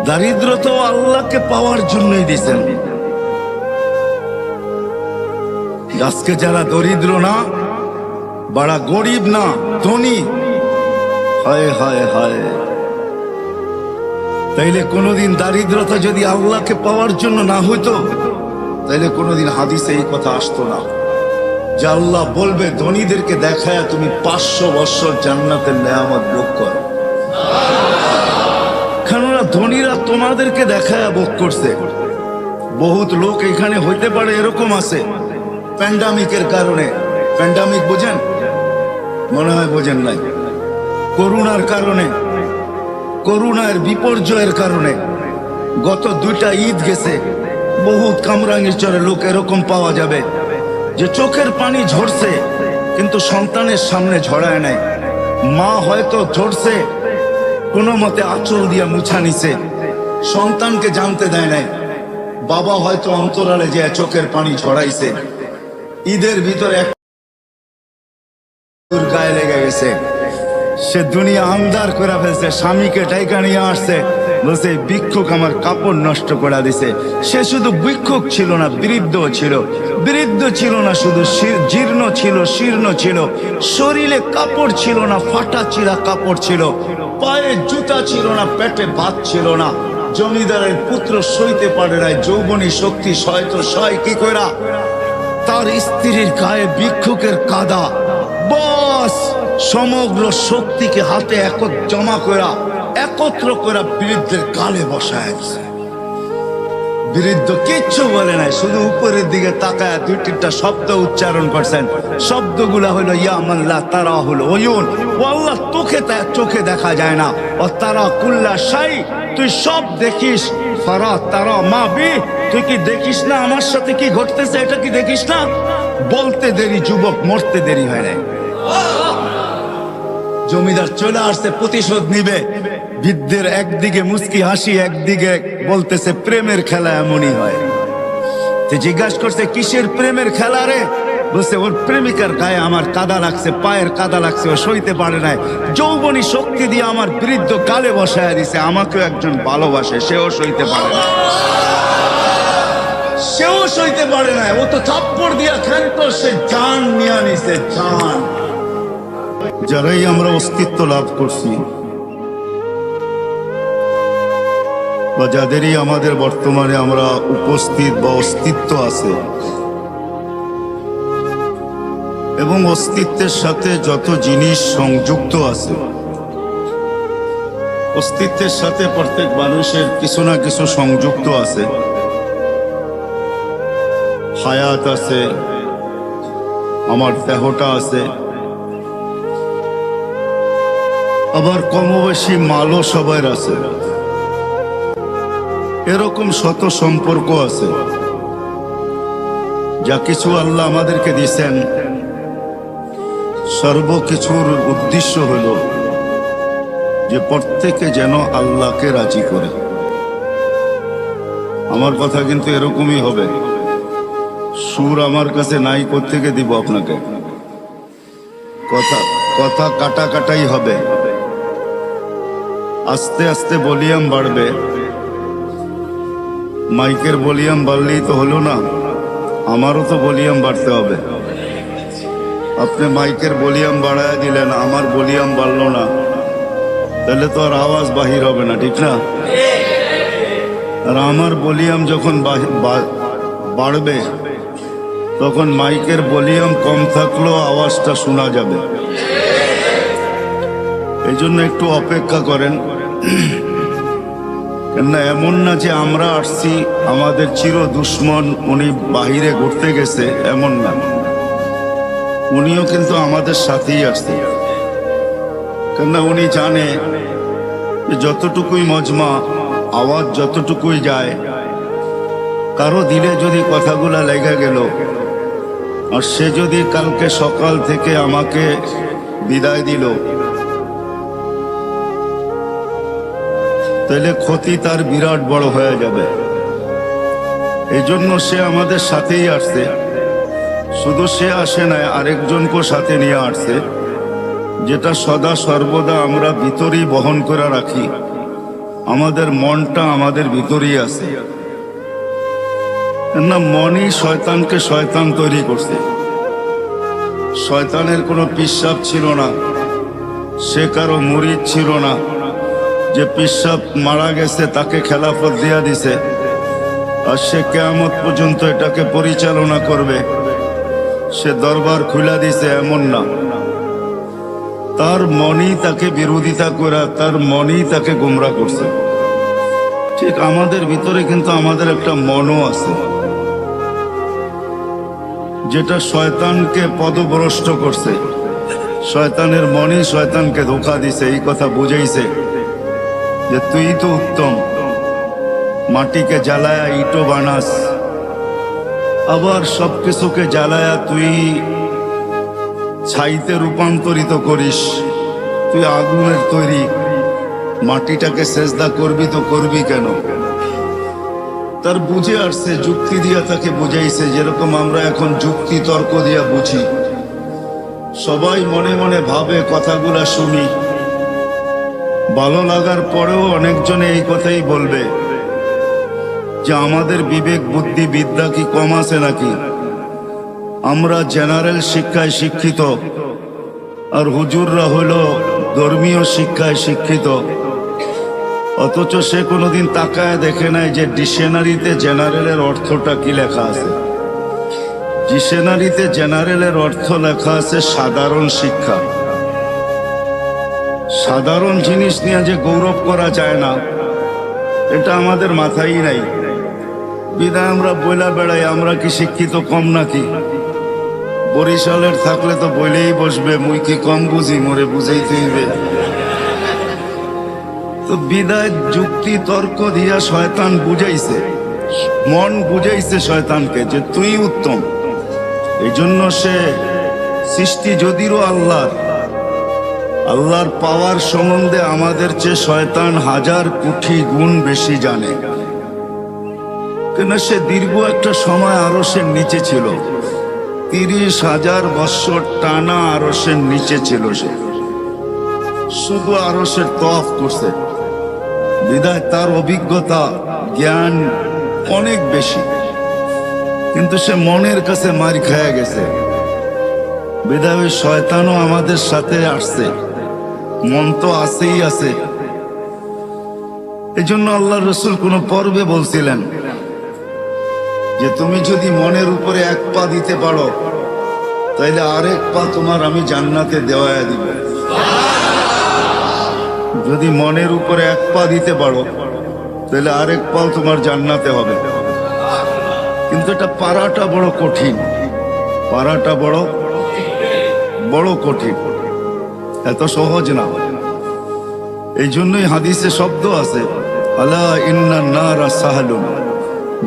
দারিদ্র তো আল্লাহকে পাওয়ার জন্যই দিছেন। আজকে যারা দরিদ্র না, বড় গরিব না, ধনী, হায় হায় হায়, তাইলে কোনোদিন দারিদ্রতা যদি আল্লাহকে পাওয়ার জন্য না হইতো, তাইলে কোনোদিন হাদিসে এই কথা আসতো না যে আল্লাহ বলবে ধনীদেরকে দেখায় তুমি 500 বছর জান্নাতের নেয়ামত ভোগ করো। কেননা ধনীরা তোমাদেরকে দেখায় ভোগ করছে। বহুত লোক এখানে হইতে পারে এরকম আছে প্যান্ডামিকের কারণে। প্যান্ডামিক বোঝেন? মনে হয় বোঝেন নাই। করোনার কারণে, করোনার বিপর্যয়ের কারণে গত 2টা ঈদ গেছে, বহুত কামরাঙ্গীরচরে লোক এরকম পাওয়া যাবে যে চোখের পানি ঝরছে কিন্তু সন্তানের সামনে ঝরায় নাই। মা হয়তো ঝরছে, কোনো মতে আঁচল দিয়ে মুছা নিছে, সন্তানকে জানতে দেয় নাই। বাবা হয়তো অন্তরালে যে চোখের পানি ঝরাইছে। ঈদের ভিতরে এক গায়ে লেগে গেছে, সে দুনিয়া আন্ধার করে ফেলছে, স্বামীকে ডাইকা নিয়ে আসছে, বলছে ভিক্ষুক আমার কাপড় নষ্ট করে দিছে। সে শুধু ভিক্ষুক ছিল না, বৃদ্ধ ছিল। বৃদ্ধ ছিল না শুধু, জীর্ণ ছিল, শীর্ণ ছিল, শরীরে কাপড় ছিল না, ফাটা চিরা কাপড় ছিল, পায়ে জুতা ছিল না, পেটে ভাত ছিল না। জমিদারের পুত্র সইতে পারে নাই, যৌবনী শক্তি সয়তো সয় কি কইরা তার স্ত্রীর গায়ে ভিক্ষুকের কাদা, বস সমগ্র শক্তিকে হাতে জমা করা, একত্র করা বৃদ্ধের গালে বসায় দিছে। বৃদ্ধ কিচ্ছু বলে নাই, শুধু উপরের দিকে তাকায় 2-3টা শব্দ উচ্চারণ করছেন। শব্দগুলা হলো ইয়া মান লা তারা হলো ওয়ুন, ও আল্লাহ চোখে দেখা যায় না, ও তারা কুল্লা শাই, তুই সব দেখিস, ফারা তারা মা বি, তুই কি দেখিস না আমার সাথে কি ঘটতেছে, এটা কি দেখিস না? বলতে দেরি যুবক, মরতে দেরি হয় নাই। জমিদার চলে আসছে, প্রতিশোধ নিবে। বৃদ্ধের একদিকে মুস্কি হাসি, একদিকে বলতেছে প্রেমের খেলা এমনই হয়। জিজ্ঞাসা করছে কিসের প্রেমের খেলা রে? বলছে ওর প্রেমিকার গায়ে আমার কাদা লাগছে, পায়ের কাদা লাগছে, ও সইতে পারে নাই, যৌবনী শক্তি দিয়ে আমার বৃদ্ধ গালে বসায় দিছে। আমাকেও একজন ভালোবাসে, সেও সইতে পারে না, সেও সইতে পারে না, ও তো থাপ্পড় দিয়া ক্ষান্ত, সে জান নিয়ে নিছে, জান। যারাই আমরা অস্তিত্ব লাভ করছি বা যাদেরই আমাদের বর্তমানে আমরা উপস্থিত বা অস্তিত্ব আছে, এবং অস্তিত্বের সাথে যত জিনিস সংযুক্ত আছে, অস্তিত্বের সাথে প্রত্যেক মানুষের কিছু না কিছু সংযুক্ত আছে। হায়াত আছে, আমার দেহটা আছে, আবার কমবেশি মালও সবার আছে। এরকম শত সম্পর্ক আছে। যা কিছু আল্লাহ আমাদেরকে দিয়েছেন, সর্বকিছুর উদ্দেশ্য হল যে প্রত্যেকে যেন আল্লাহকে রাজি করে। আমার কথা কিন্তু এরকমই হবে। সুর আমার কাছে নাই, কোত্থেকে দিব আপনাকে? কথা কাটাই হবে। আস্তে আস্তে ভলিউম বাড়বে। মাইকের ভলিউম বাড়লেই তো হলো না, আমারও তো ভলিউম বাড়তে হবে। আপনি মাইকের ভলিউম বাড়ায় দিলেন, আমার ভলিউম বাড়লো না, তাহলে তো আর আওয়াজ বাহির হবে না, ঠিক না? আর আমার ভলিউম যখন বাড়বে, তখন মাইকের ভলিউম কম থাকলেও আওয়াজটা শোনা যাবে। এই জন্য একটু অপেক্ষা করেন। কেননা এমন না যে আমরা আসছি আমাদের চির দুশ্মন, উনি বাহিরে ঘুরতে গেছে, এমন না। উনিও কিন্তু আমাদের সাথেই আসছে। কেননা উনি জানে যে যতটুকুই মজমা, আওয়াজ যতটুকুই যায়, কারো দিলে যদি কথাগুলা লেগে গেল, আর সে যদি কালকে সকাল থেকে আমাকে বিদায় দিল, তাহলে ক্ষতি তার বিরাট বড় হয়ে যাবে। এই জন্য সে আমাদের সাথেই আসছে। শুধু সে আসে না, আরেকজনকে সাথে নিয়ে আসছে, যেটা সদা সর্বদা আমরা ভিতরেই বহন করে রাখি। আমাদের মনটা আমাদের ভিতরেই আছে না। মনই শয়তানকে শয়তান তৈরি করছে। শয়তানের কোনো পিশাব ছিল না, সে কারো মুরিদ ছিল না যে পিশাব মারা গেছে তাকে খেলাফত দিয়া দিছে আর সে কিয়ামত পর্যন্ত এটাকে পরিচালনা করবে, সে দরবার খুলে দিছে, এমন না। তার মনই তাকে বিরোধিতা করে, তার মনই তাকে গোমরা করছে। ঠিক আমাদের ভিতরে কিন্তু আমাদের একটা মনও আছে যেটা শয়তানকে পদভ্রষ্ট করছে। শয়তানের মনই শয়তানকে ধোঁকা দিছে, এই কথা বুঝাইছে যে তুই তো উত্তম, মাটিকে জ্বালায়া ইটো বানাস, আবার সবকিছুকে জ্বালায়া তুই ছাইতে রূপান্তরিত করিস, তুই আগুনের তৈরি, মাটিটাকে সেজদা করবি তো করবি কেন? তার বুঝে আসছে, যুক্তি দিয়া তাকে বুঝাইছে, যেরকম আমরা এখন যুক্তি তর্ক দিয়া বুঝি। সবাই মনে মনে ভাবে, কথাগুলা শুনি, ভালো লাগার পরেও অনেকজনে এই কথাই বলবে যে আমাদের বিবেক বুদ্ধি বিদ্যা কি কম আছে নাকি? আমরা জেনারেল শিক্ষায় শিক্ষিত আর হুজুররা হলো ধর্মীয় শিক্ষায় শিক্ষিত, অথচ সে কোনোদিন তাকায় দেখে নাই যে ডিকশনারিতে জেনারেলের অর্থটা কি লেখা আছে। ডিকশনারিতে জেনারেলের অর্থ লেখা আছে সাধারণ শিক্ষা। সাধারণ জিনিস নিয়ে যে গৌরব করা যায় না, এটা আমাদের মাথায় নাই। বিদায় আমরা বইলা বেড়াই আমরা কি শিক্ষিত কম নাকি? বরিশালের থাকলে তো বইলেই বসবে, মুই কি কম বুঝি, মোরে বুঝাইতে হইবে। তো বিদায় যুক্তি তর্ক দিয়া শয়তান বুঝাইছে, মন বুঝাইছে শয়তানকে যে তুই উত্তম। এই জন্য সে সৃষ্টি যদিও আল্লাহর পাওয়ার সম্বন্ধে আমাদের চেয়ে শয়তান 1000 কোটি গুণ বেশি জানে। কেন সে দীর্ঘ একটা সময় আরশের নিচে ছিল, 30,000 বৎসর টানা আরশের নিচে ছিল। সে শুধু আরশের তওয়াফ করছে, বিদায় তার অভিজ্ঞতা জ্ঞান অনেক বেশি, কিন্তু সে মনের কাছে মার খেয়ে গেছে। বিদায় ওই শয়তানও আমাদের সাথে আসছে, মন তো আছেই আছে। এই জন্য আল্লাহ রসুল কোন পর্বে বলছিলেন যে তুমি যদি মনের উপরে 1 পা দিতে পারো তাইলে আরেক পা তোমার আমি জান্নাতে দেওয়ায় দিব। যদি মনের উপরে 1 পা দিতে পারো তাহলে আরেক পাও তোমার জান্নাতে হবে। কিন্তু এটা পারাটা বড় কঠিন, পারাটা বড় কঠিন, এত সহজ না। এই জন্যই হাদিসে শব্দ আছে, আলা ইন্নান নারা সাহালুন,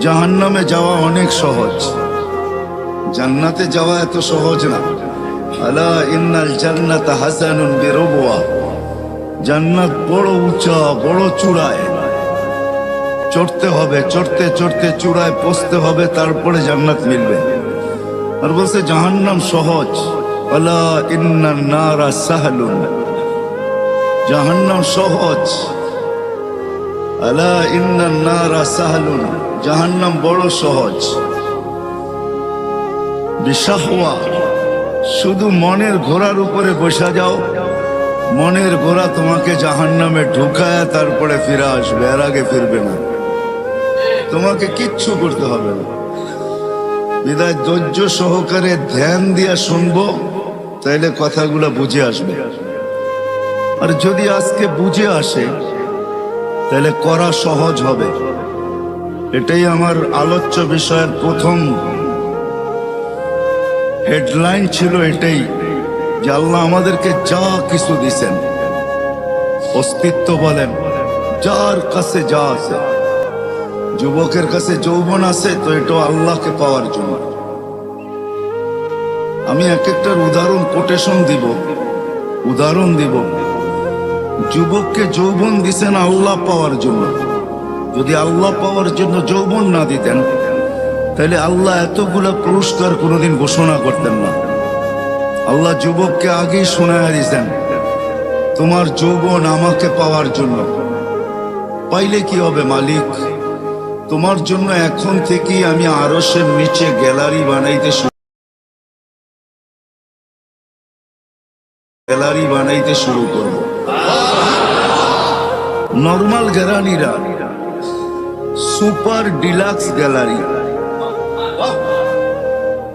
জাহান্নামে যাওয়া অনেক সহজ, জান্নাতে যাওয়া এত সহজ না। আলা ইন্নাল জান্নাতা হাসানুন বিরবওয়া, জান্নাত বড় উঁচা, বড় চূড়ায়, চড়তে হবে, চড়তে চড়তে চূড়ায় পৌঁছতে হবে, তারপরে জান্নাত মিলবে। আর বলছে জাহান্নাম সহজ, আলা ইন্নান নারা সাহালুন, জাহান্নাম সহজ, আলা ইন্নান নারা সাহালুন, জাহান্নাম বড় সহজ। বিশাহওয়া, শুধু মনের ঘোড়ার উপরে বসা যাও, মনের ঘোড়া তোমাকে জাহান্নামে ঢুকায় তারপরে ফিরে আসবে, এর আগে ফিরবে না। তোমাকে কিচ্ছু করতে হবে না। বিদায় ধৈর্য সহকারে ধ্যান দিয়া শুনবো, তাইলে কথাগুলো বুঝে আসবে। আর যদি আজকে বুঝে আসে তাহলে করা সহজ হবে। এটাই আমার আলোচ্য বিষয়ের প্রথম হেডলাইন ছিল, এটাই যে আল্লাহ আমাদেরকে যা কিছু দিছেন, অস্তিত্ব বলেন, যার কাছে যা আছে, যুবকের কাছে যৌবন আছে তো এটা আল্লাহকে পাওয়ার জন্য। আমি এক একটার উদাহরণ কোটেশন উদাহরণ দিব। যুবককে যৌবন দিছেন আল্লাহ পাওয়ার জন্য। যদি আল্লাহ পাওয়ার জন্য যৌবন না দিতেন তাহলে আল্লাহ এতগুলা পুরস্কার কোনোদিন ঘোষণা করতেন না। আল্লাহ যুবককে আগেই শোনায়া দিয়েছেন, তোমার যৌবন আমাকে পাওয়ার জন্য। পাইলে কি হবে মালিক, তোমার জন্য এখন থেকেই আমি আরশের নিচে গ্যালারি বানাইতে শুরু করব। নর্মাল গ্যালারিরা super deluxe gallery,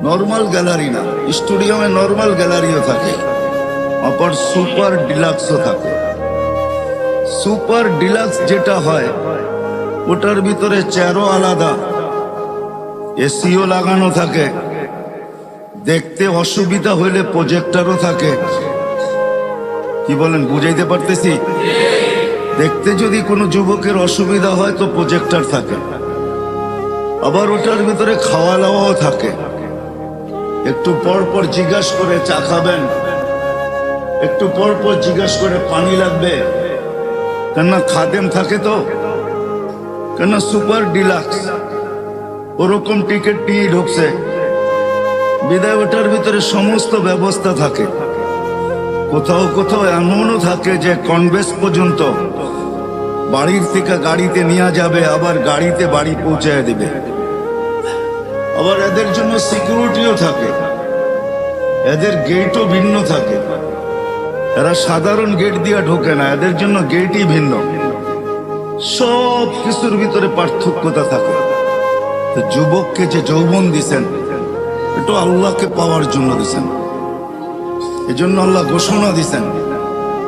normal gallery না, স্টুডিয়ামে নর্মাল গ্যালারিও থাকে, আবার সুপার ডিলাক্সও থাকে। সুপার ডিলাক্স যেটা হয় ওটার ভিতরে চেয়ারও আলাদা, এসিও লাগানো থাকে, দেখতে অসুবিধা হইলে প্রজেক্টরও থাকে। কি বলেন, বুঝাইতে পারতেছি? দেখতে যদি কোনো যুবকের অসুবিধা হয় তো প্রজেক্টর থাকে, আবার ওটার ভিতরে খাওয়া দাওয়াও থাকে। একটু পর পর জিজ্ঞাসা করে চা খাবেন, একটু পর পর জিজ্ঞাসা করে পানি লাগবে, কেননা খাদেম থাকে তো, কেননা সুপার ডিলাক্স ওরকম টিকিট নিয়ে ঢুকছে বিদায় ওটার ভিতরে সমস্ত ব্যবস্থা থাকে। কোথাও কোথাও এমনও থাকে যে কনভেন্স পর্যন্ত বাড়ির থেকে গাড়িতে নিয়ে যাবে, আবার গাড়িতে বাড়ি পৌঁছায় দিবে। আবার এদের জন্য সিকিউরিটিও থাকে, এদের গেটও ভিন্ন থাকে, এরা সাধারণ গেট দিয়ে ঢোকে না, এদের জন্য গেটই ভিন্ন। সব কিছুর ভিতরে পার্থক্যতা থাকে। তো যুবককে যে যৌবন দিছেন এটা আল্লাহকে পাওয়ার জন্য দিছেন। এজন্য আল্লাহ ঘোষণা দিছেন,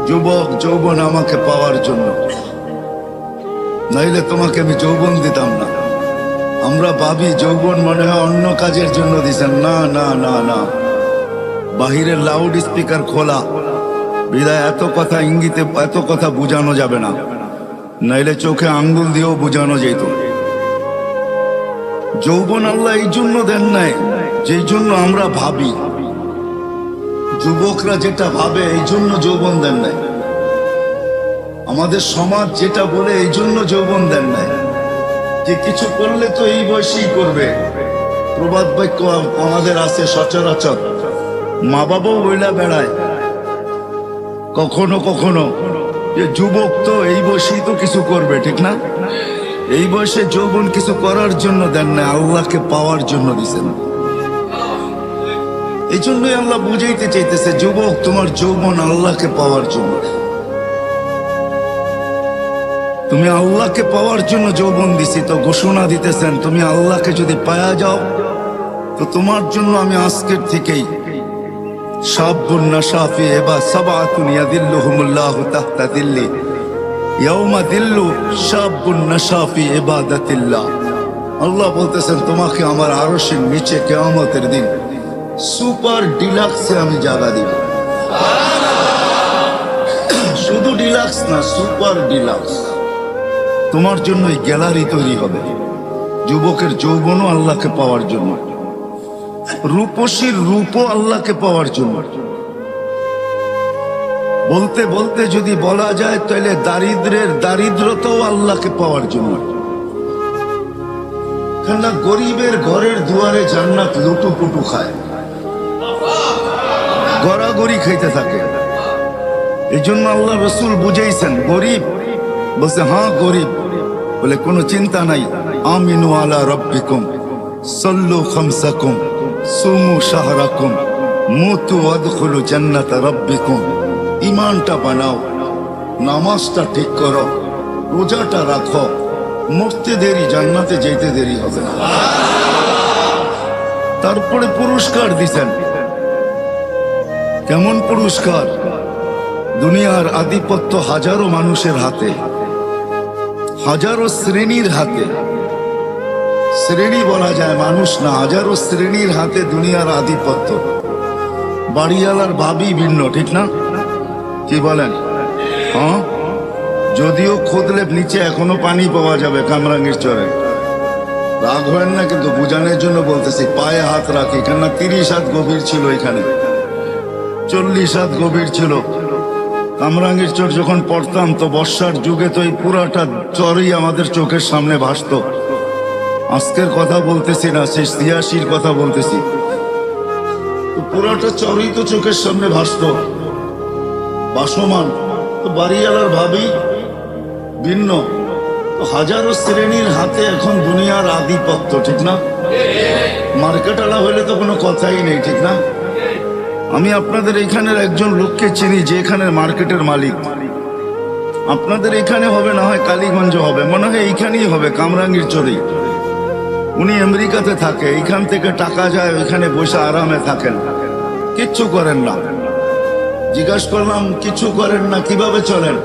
যুবক যৌবন আমাকে পাওয়ার জন্য, নাইলে তোমাকে আমি যৌবন দিতাম না। আমরা ভাবি যৌবন মনে হয় অন্য কাজের জন্য দিছেন। না না না না, বাহিরের লাউড স্পিকার খোলা বিদায় এত কথা ইঙ্গিতে এত কথা বুঝানো যাবে না, নাইলে চোখে আঙ্গুল দিয়েও বুঝানো যেত। যৌবন আল্লাহ এই জন্য দেন নাই যেই জন্য আমরা ভাবি, যুবকরা যেটা ভাবে এই জন্য যৌবন দেন নাই, আমাদের সমাজ যেটা বলে এই জন্য যৌবন দেন নাই, যে কিছু করলে তো এই বয়সেই করবে। প্রবাদ বাক্য আমাদের আছে সচরাচর, মা বাবাও বইলা বেড়ায় কখনো কখনো যে যুবক তো এই বয়সেই তো কিছু করবে, ঠিক না? এই বয়সে যৌবন কিছু করার জন্য দেন না, আল্লাহকে পাওয়ার জন্য দিছেন। এই জন্যই আল্লাহ বুঝাইতে চাইতেছে, যুবক তোমার যৌবন আল্লাহকে পাওয়ার জন্য। তুমি আল্লাহকে পাওয়ার জন্য যৌবন দিছি, তো ঘোষণা দিতেছেন তুমি আল্লাহকে যদি পায়া যাও তো তোমার জন্য আমি আজকের থেকেই শাবুন নাশা ফি সাবআতুন ইয়াদিল্লুহুমুল্লাহু তাহতা দিল্লি ইয়াউমা দিল্লু শাবুন নাশা ফি ইবাদাতিল্লাহ। আল্লাহ বলতেছেন তোমাকে আমার আরশের নিচে কিয়ামতের দিন সুপার ডিলাক্সে আমি জায়গা দিব। শুধু ডিলাক্স না, সুপার ডিলাক্স। তোমার জন্য এই গ্যালারি তৈরি হবে, যুবকের যৌবনও আল্লাহকে পাওয়ার জন্য, রূপসীর রূপও আল্লাহকে পাওয়ার জন্য। বলতে বলতে যদি বলা যায় তাহলে দারিদ্রের দারিদ্রতাও আল্লাহকে পাওয়ার জন্য। কেননা গরিবের ঘরের দুয়ারে জান্নাত লুটুপুটু খায়, গড়াগড়ি খাইতে থাকে। এই জন্য আল্লাহ রসুল বুঝাইছেন, গরিব বলছে হ্যাঁ গরিব, বলে কোনো চিন্তা নাই, আমিনু আলা রব্বিকুম সল্লু খামসাকুম সুমু শাহরাকুম মুতু আদখুলু জান্নাত রব্বিকুম। ইমানটা বানাও, নামাজটা ঠিক করো, রোজাটা রাখো, মরতে দেরি, জান্নাতে যেতে দেরি হবে না। তারপরে পুরস্কার দিছেন। কেমন পুরস্কার? দুনিয়ার আধিপত্য হাজারো মানুষের হাতে, হাজারো শ্রেণীর হাতে, শ্রেণী বলা যায় মানুষ না, হাজারো শ্রেণীর হাতে দুনিয়ার আধিপত্য। বাড়িওয়ালার ভাবি ভিন্ন, ঠিক না? কি বলেন? হ্যাঁ, যদিও খুদলে নিচে এখনো পানি পাওয়া যাবে কামরাঙ্গীর চরে। রাগ হয় না, কিন্তু বুঝানোর জন্য বলতেছি, পায়ে হাত রাখি, কেননা 30 হাত গভীর ছিল, এখানে 40 হাত গভীর ছিল। কামরাঙ্গীর চর যখন পড়তাম তো বর্ষার যুগে তো এই পুরাটা চরই আমাদের চোখের সামনে ভাসত। আজকের কথা বলতেছি না, সেই 86-র কথা বলতেছি। পুরাটা চরই তো চোখের সামনে ভাসত, ভাসমান। তো বাড়িওয়ালার ভাবি ভিন্ন, হাজারো শ্রেণীর হাতে এখন দুনিয়ার আধিপত্য, ঠিক না? মার্কেটওয়ালা হলে তো কোনো কথাই নেই, ঠিক না? আমি আপনাদের এখানের একজন লোককে চিনি যে এখানের মার্কেটের মালিক। আপনাদের এখানে হবে না হয় কালীগঞ্জ হবে, মনে হয় এইখানেই হবে, কামরাঙ্গীর চড়ি। উনি আমেরিকাতে থাকে, এইখান থেকে টাকা যায়, ওইখানে বসে আরামে থাকেন, কিচ্ছু করেন না। জিজ্ঞাসা করলাম কিছু করেন না, কিভাবে চলেন?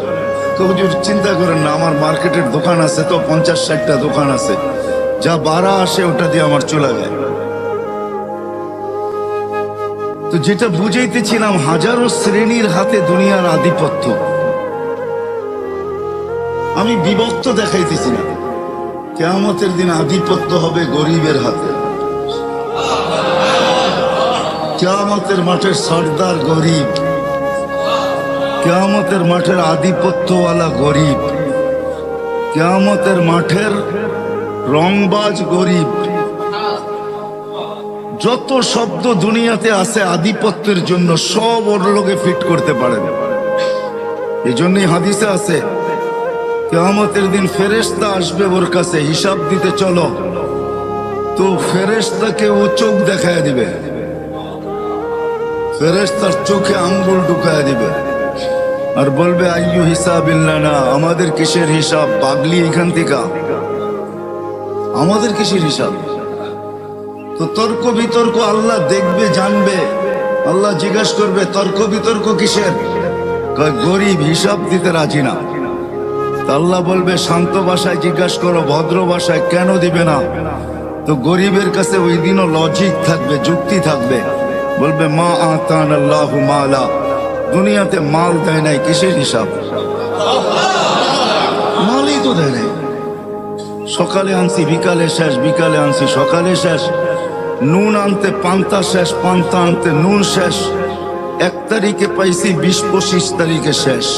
তো হুজুর চিন্তা করেন না, আমার মার্কেটের দোকান আছে তো 50-60টা দোকান আছে, যা বাড়া আসে ওটা দিয়ে আমার চলে যায়। তো যেটা বুঝাইতেছিলাম, হাজারো শ্রেণীর হাতে দুনিয়ার আধিপত্য। আমি বিভক্ত দেখাইতেছি না, কিয়ামতের দিন আধিপত্য হবে গরিবের হাতে। কিয়ামতের মাঠের সর্দার গরিব, কিয়ামতের মাঠের আধিপত্যওয়ালা গরিব, কিয়ামতের মাঠের রংবাজ গরিব। যত শব্দ দুনিয়াতে আছে আধিপত্যের জন্য, সব ওর লোকে ফিট করতে পারেন। এই জন্যই হাদিসে আছে কিয়ামতের দিন ফেরেশতা আসবে ওর কাছে হিসাব দিতে, চলো তো ফেরেশতাকে ও চোখ দেখায় দিবে, ফেরেশতার চোখে আঙ্গুল ঢুকায় দিবে আর বলবে আইয়ু হিসাবিল্লানা, আমাদের কিসের হিসাব? পাগলি এখান থেকে, আমাদের কিসের হিসাব? তো তর্ক বিতর্ক আল্লাহ দেখবে, জানবে। আল্লাহ জিজ্ঞাসা করবে তর্ক বিতর্ক কিসের? গরিব হিসাব দিতে রাজি না। আল্লাহ বলবে শান্ত ভাষায় জিজ্ঞাসা করো, ভদ্র ভাষায়, কেন দিবে না? তো গরিবের কাছে ওই দিনও লজিক থাকবে, যুক্তি থাকবে। বলবে মা আতান আল্লাহু মালা, দুনিয়াতে মাল দেয় নাই, কিসের হিসাব? মালই তো দেয় নাই। সকালে আনছি বিকালে শেষ, বিকালে আনছি সকালে শেষ। নুন আনতে পান্তা শেষ, পান্তা আনতে নুন শেষ। 1 তারিখে পাইছি, 20-25 তারিখে শেষ।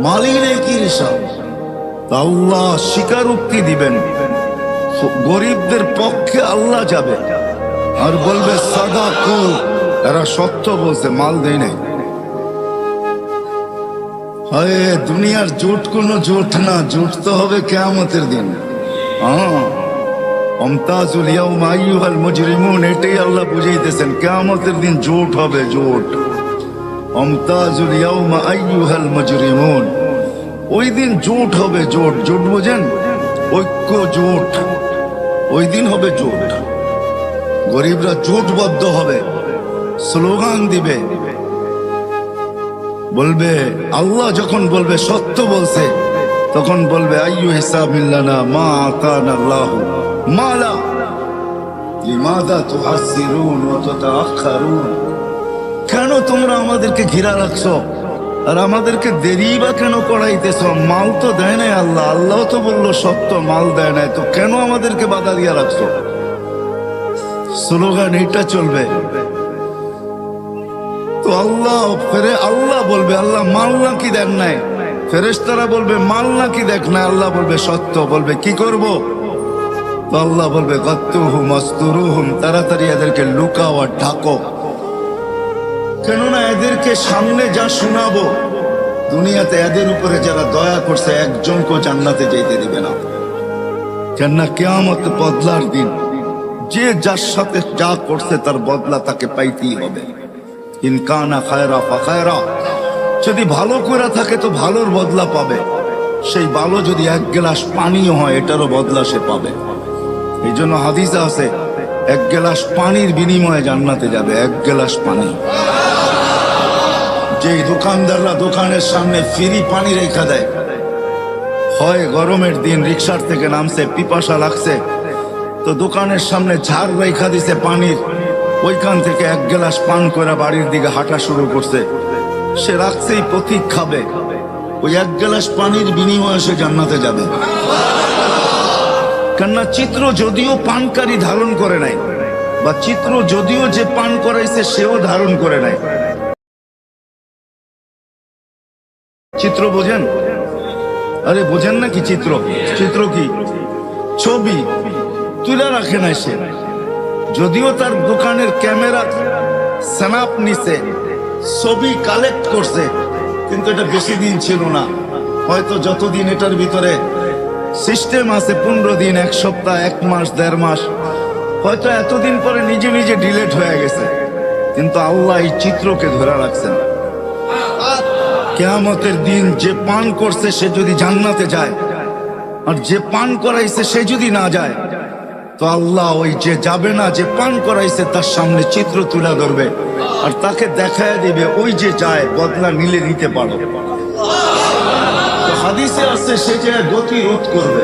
মালির কি হিসাব? আল্লাহ স্বীকারোক্তি দিবেন, গরিবদের পক্ষে আল্লাহ যাবে আর বলবে সাদাকু, এরা সত্য বলছে, মাল দেয় নাই। হায়, দুনিয়ার জোট কোনো জোট না, জোট তো হবে কিয়ামতের দিন। আমতাজুল ইয়াউমা আইয়ুহাল মুজরিমুন, এটাই আল্লাহ বুঝাইতেছেন, কিয়ামতের দিন জোট হবে, জোট। আমতাজুল ইয়াউমা আইয়ুহাল মুজরিমুন, ওই দিন জোট হবে, জোট। জোট বোঝেন? ঐক্য, জোট। ওই দিন হবে জোট, গরিবরা জোটবদ্ধ হবে, স্লোগান দিবে, বলবে আল্লাহ যখন বলবে সত্য বলছে, তখন বলবে আইয়ু হিসাবিল্লানা মা আতানা আল্লাহু মালা লিমাযা তুহাসসিরুন ওয়া তাতাআখারুন, কেন তোমরা আমাদেরকে ঘিরা রাখছো আর আমাদেরকে দেরি বা কেন করাইতেছ? মাল তো দেয় নাই আল্লাহ, আল্লাহ তো বললো সত্য, মাল দেয় নাই, তো কেন আমাদেরকে বাধা দিয়া রাখছো? স্লোগান এটা চলবে। তো আল্লাহ বলবে আল্লাহ মাল নাকি দেন নাই? ফেরেশতারা বলবে মাল নাকি দেখ না? আল্লাহ বলবে সত্য। বলবে কি করব? তো আল্লাহ বলবে গাত্তুহুম আস্তুরুহুম, তাড়াতাড়ি এদেরকে লুকাও আর ঢাকো, কেননা এদেরকে সামনে যা শোনাবো, দুনিয়াতে এদের উপরে যারা দয়া করছে একজনকে জান্নাতে যেতে দিবে না। কেননা কিয়ামত বদলার দিন, যে যার সাথে যা করছে তার বদলা তাকে পাইতেই হবে। ইনকানা খায়রা ফাখায়রা, যদি ভালো করে থাকে তো ভালোর বদলা পাবে। সেই ভালো যদি 1 গ্লাস পানিও হয়, এটারও বদলা সে পাবে। এই জন্য হাদিসে আছে 1 গ্লাস পানির বিনিময়ে জান্নাতে যাবে, 1 গ্লাস পানি। যেই দোকানদাররা দোকানের সামনে ফ্রি পানি রেখা দেয়, হয় গরমের দিন রিক্সার থেকে নামছে, পিপাসা লাগছে, তো দোকানের সামনে ঝাড় রেখা দিছে পানির, ওইখান থেকে 1 গ্লাস পান করে বাড়ির দিকে হাঁটা শুরু করছে। সে রাখছেই পথিক খাবে, ওই 1 গ্লাস পানির বিনিময়ে সে জান্নাতে যাবে। কেননা চিত্র যদিও পানকারী ধারণ করে নাই, বা চিত্র যদিও যে পান করাইছে সেও ধারণ করে নাই। চিত্র বোঝেন? আরে বোঝেন না কি চিত্র? চিত্র কি? ছবি তুলে রাখে নাই সে, যদিও তার দোকানের ক্যামেরা স্ন্যাপ নিছে, ছবি কালেক্ট করছে, কিন্তু এটা বেশি দিন ছিল না। হয়তো যতদিন এটার ভিতরে সিস্টেম আছে 15 দিন, 1 সপ্তাহ, 1 মাস, 1.5 মাস, হয়তো এতদিন পরে নিজে নিজে ডিলেট হয়ে গেছে, কিন্তু আল্লাহ এই চিত্রকে ধরে রাখছেন। কিয়ামতের দিন যে পান করছে সে যদি জান্নাতে যায়, আর যে পান করাইছে সে যদি না যায়, তো আল্লাহ ওই যে যাবে না, যে পান করাইছে তার সামনে চিত্র তুলে ধরবে আর তাকে দেখায় দিবে ওই যে যায় বদলা নিলে নিতে পারো। তো হাদিসে আছে সে যে গতি রোধ করবে,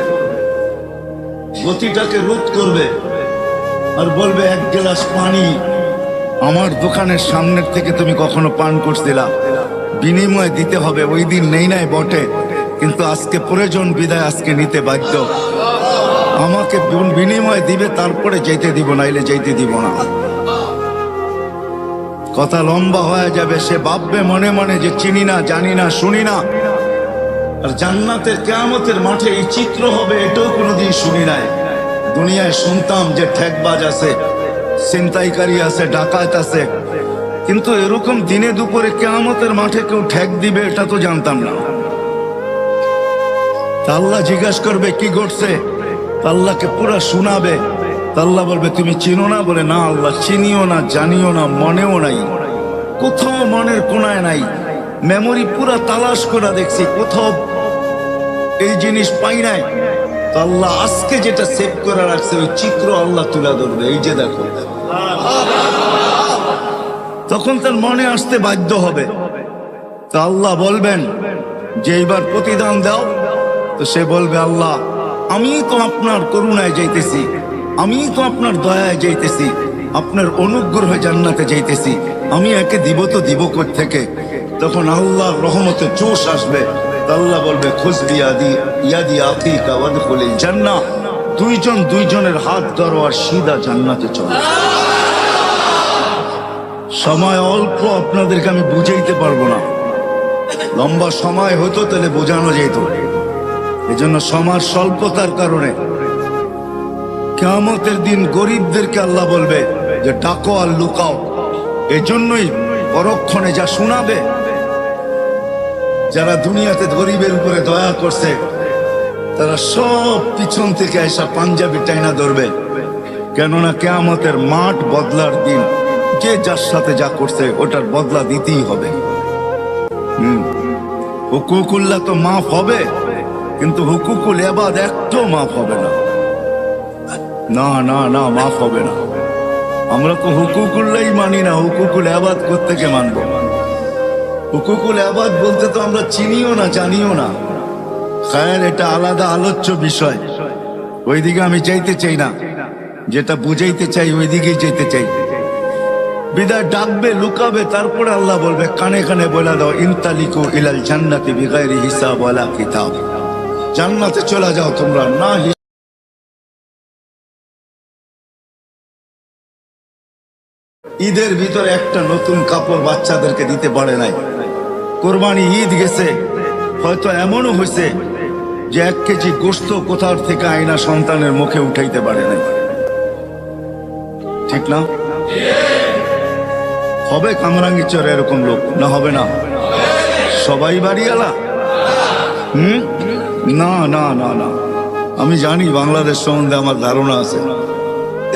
গতিটাকে রোধ করবে আর বলবে 1 গ্লাস পানি আমার দোকানের সামনের থেকে তুমি কখনো পান করছিলা, বিনিময় দিতে হবে। ওই দিন নেই নাই বটে, কিন্তু আজকে প্রয়োজন বিদায় আজকে নিতে বাধ্য। আমাকে বিনিময় দিবে, তারপরে যেতে দিব, নাইলে যেতে দিব না। কথা লম্বা হয়ে যাবে। সে ভাববে মনে মনে যে চিনি না, জানি না, শুনি না। আর জান্নাতের কিয়ামতের মাঠে এই চিত্র হবে এটাও কোনোদিন শুনি নাই। দুনিয়ায় শুনতাম যে ঠেকবাজ আছে, ছিনতাইকারী আছে, ডাকাত আছে, কিন্তু এরকম দিনে দুপুরে কিয়ামতের মাঠে কেউ ঠেক দিবে এটা তো জানতাম না। আল্লাহ জিজ্ঞাসা করবে কি ঘটছে, আল্লাহকে পুরা শোনাবে। আল্লাহ বলবে তুমি চিনো না? বলে না আল্লাহ, চিনিও না, জানিও না, মনেও নাই, কোথাও মনের কোনায় নাই। মেমোরি পুরা তালাশ করে দেখছি, কোথাও এই জিনিস পাই নাই। তো আল্লাহ আজকে যেটা সেভ করে রাখছে ওই চিত্র আল্লাহ তুলে ধরবে, এই যে দেখো। তখন তার মনে আসতে বাধ্য হবে। তো আল্লাহ বলবেন যে এইবার প্রতিদান দাও। তো সে বলবে আল্লাহ আমি তো আপনার করুণায় যাইতেছি, আমি তো আপনার দয়ায় যাইতেছি, আপনার অনুগ্রহে জান্নাতে যাইতেছি, আমি একে দিব তো দিব কোত্থেকে? তখন আল্লাহর রহমতে জোশ আসবে। আল্লাহ বলবে খুজবি ইয়াদি আখিকা ওয়াদখুলিল জান্নাহ, দুইজন দুইজনের হাত ধরো আর সিধা জান্নাতে চলো। সময় অল্প, আপনাদেরকে আমি বুঝাইতে পারবো না। লম্বা সময় হতো তাহলে বোঝানো যেত। এজন্য সময় স্বল্পতার কারণে কিয়ামতের দিন গরিবদেরকে আল্লাহ বলবে যে ডাকো আর লুকাও। এজন্যই পরক্ষণে যা শোনাবে, যারা দুনিয়াতে গরিবের উপরে দয়া করছে তারা সব পিছন থেকে এসা পাঞ্জাবি টাইনা ধরবে। কেননা কিয়ামতের মাঠ বদলার দিন, যে যার সাথে যা করছে ওটার বদলা দিতেই হবে। হুকুকুল্লাহ তো মাফ হবে, কিন্তু হুকুকুল ইবাদ একটাও মাফ হবে না। না না না, মাফ হবে না। আমরা তো হুকুকুল্লাই মানি না, হুকুকুল ইবাদ কোত্থেকে মানবো? হুকুকুল ইবাদ বলতে তো আমরা চিনিও না, জানিও না। খায়ের এটা আলাদা আলোচ্য বিষয়, ওইদিকে আমি চাইতে চাই না। যেটা বুঝাইতে চাই ওই দিকেই যেতে চাই। বিদায় ডাকবে, লুকাবে, তারপরে আল্লাহ বলবে কানে কানে বলে দাও ইনতালিকু ইলাল জান্নাতি বিগাইরি হিসাব ওয়ালা কিতাব, জান্নাতে চলে যাও তোমরা না। ঈদের ভিতরে একটা নতুন কাপড় বাচ্চাদেরকে দিতে পারে নাই। কোরবানি ঈদ গেছে, হয়তো এমনও হয়েছে যে 1 কেজি গোশত কোথার থেকে আইনা সন্তানের মুখে উঠাইতে পারে নাই। ঠিক না? হবে কামরাঙ্গীরচরে এরকম লোক? না হবে না? সবাই বাড়িওয়ালা? না না না না, আমি জানি বাংলাদেশ সম্বন্ধে আমার ধারণা আছে।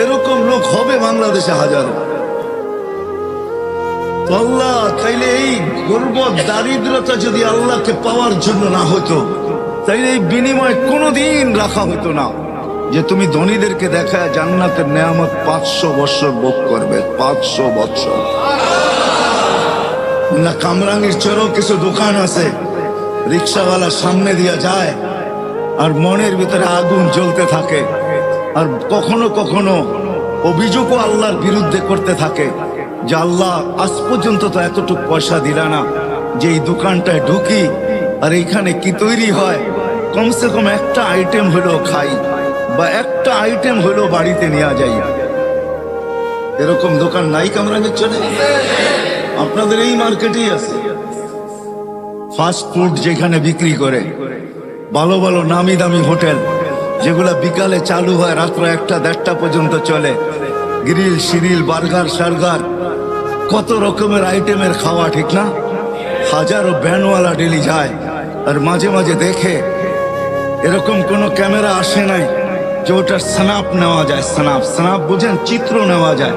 এরকম লোক হবে বাংলাদেশে হাজারো। আল্লাহ তাইলে এই গর্বত দারিদ্রতা যদি আল্লাহকে পাওয়ার জন্য না হতো, তাইলে এই বিনিময় কোনোদিন রাখা হতো না যে তুমি ধনীদেরকে দেখায় জান্নাতের নেয়ামত 500 বছর ভোগ করবে। 500 বছর না। কামরাঙ্গীরচরেও কিছু দোকান আছে, রিক্সাওয়ালা সামনে দিয়া যায় আর মনের ভিতরে আগুন জ্বলতে থাকে, আর কখনো কখনো অভিযোগও আল্লাহর বিরুদ্ধে করতে থাকে যে আল্লাহ আজ পর্যন্ত তো এতটুকু পয়সা দিলা না যে এই দোকানটায় ঢুকি আর এইখানে কি তৈরি হয়, কমসে কম একটা আইটেম হলো খাই বা একটা আইটেম হলো বাড়িতে নিয়ে যাই। এরকম দোকান নাই কামরাঙ্গীরচরে? আপনাদের এই মার্কেটেই আছে। ফাস্ট ফুড যেখানে বিক্রি করে, ভালো ভালো নামি দামি হোটেল যেগুলা বিকালে চালু হয় রাত্র 1টা 1:30টা পর্যন্ত চলে, গ্রিল সিরিল বার্গার সার্গার, কত রকমের আইটেমের খাওয়া, ঠিক না? হাজারো ব্যানওয়ালা ডেলি যায় আর মাঝে মাঝে দেখে এরকম কোন ক্যামেরা আসে নাই যে ওটার স্ন্যাপ নেওয়া যায়। স্ন্যাপ বুঝেন, চিত্র নেওয়া যায়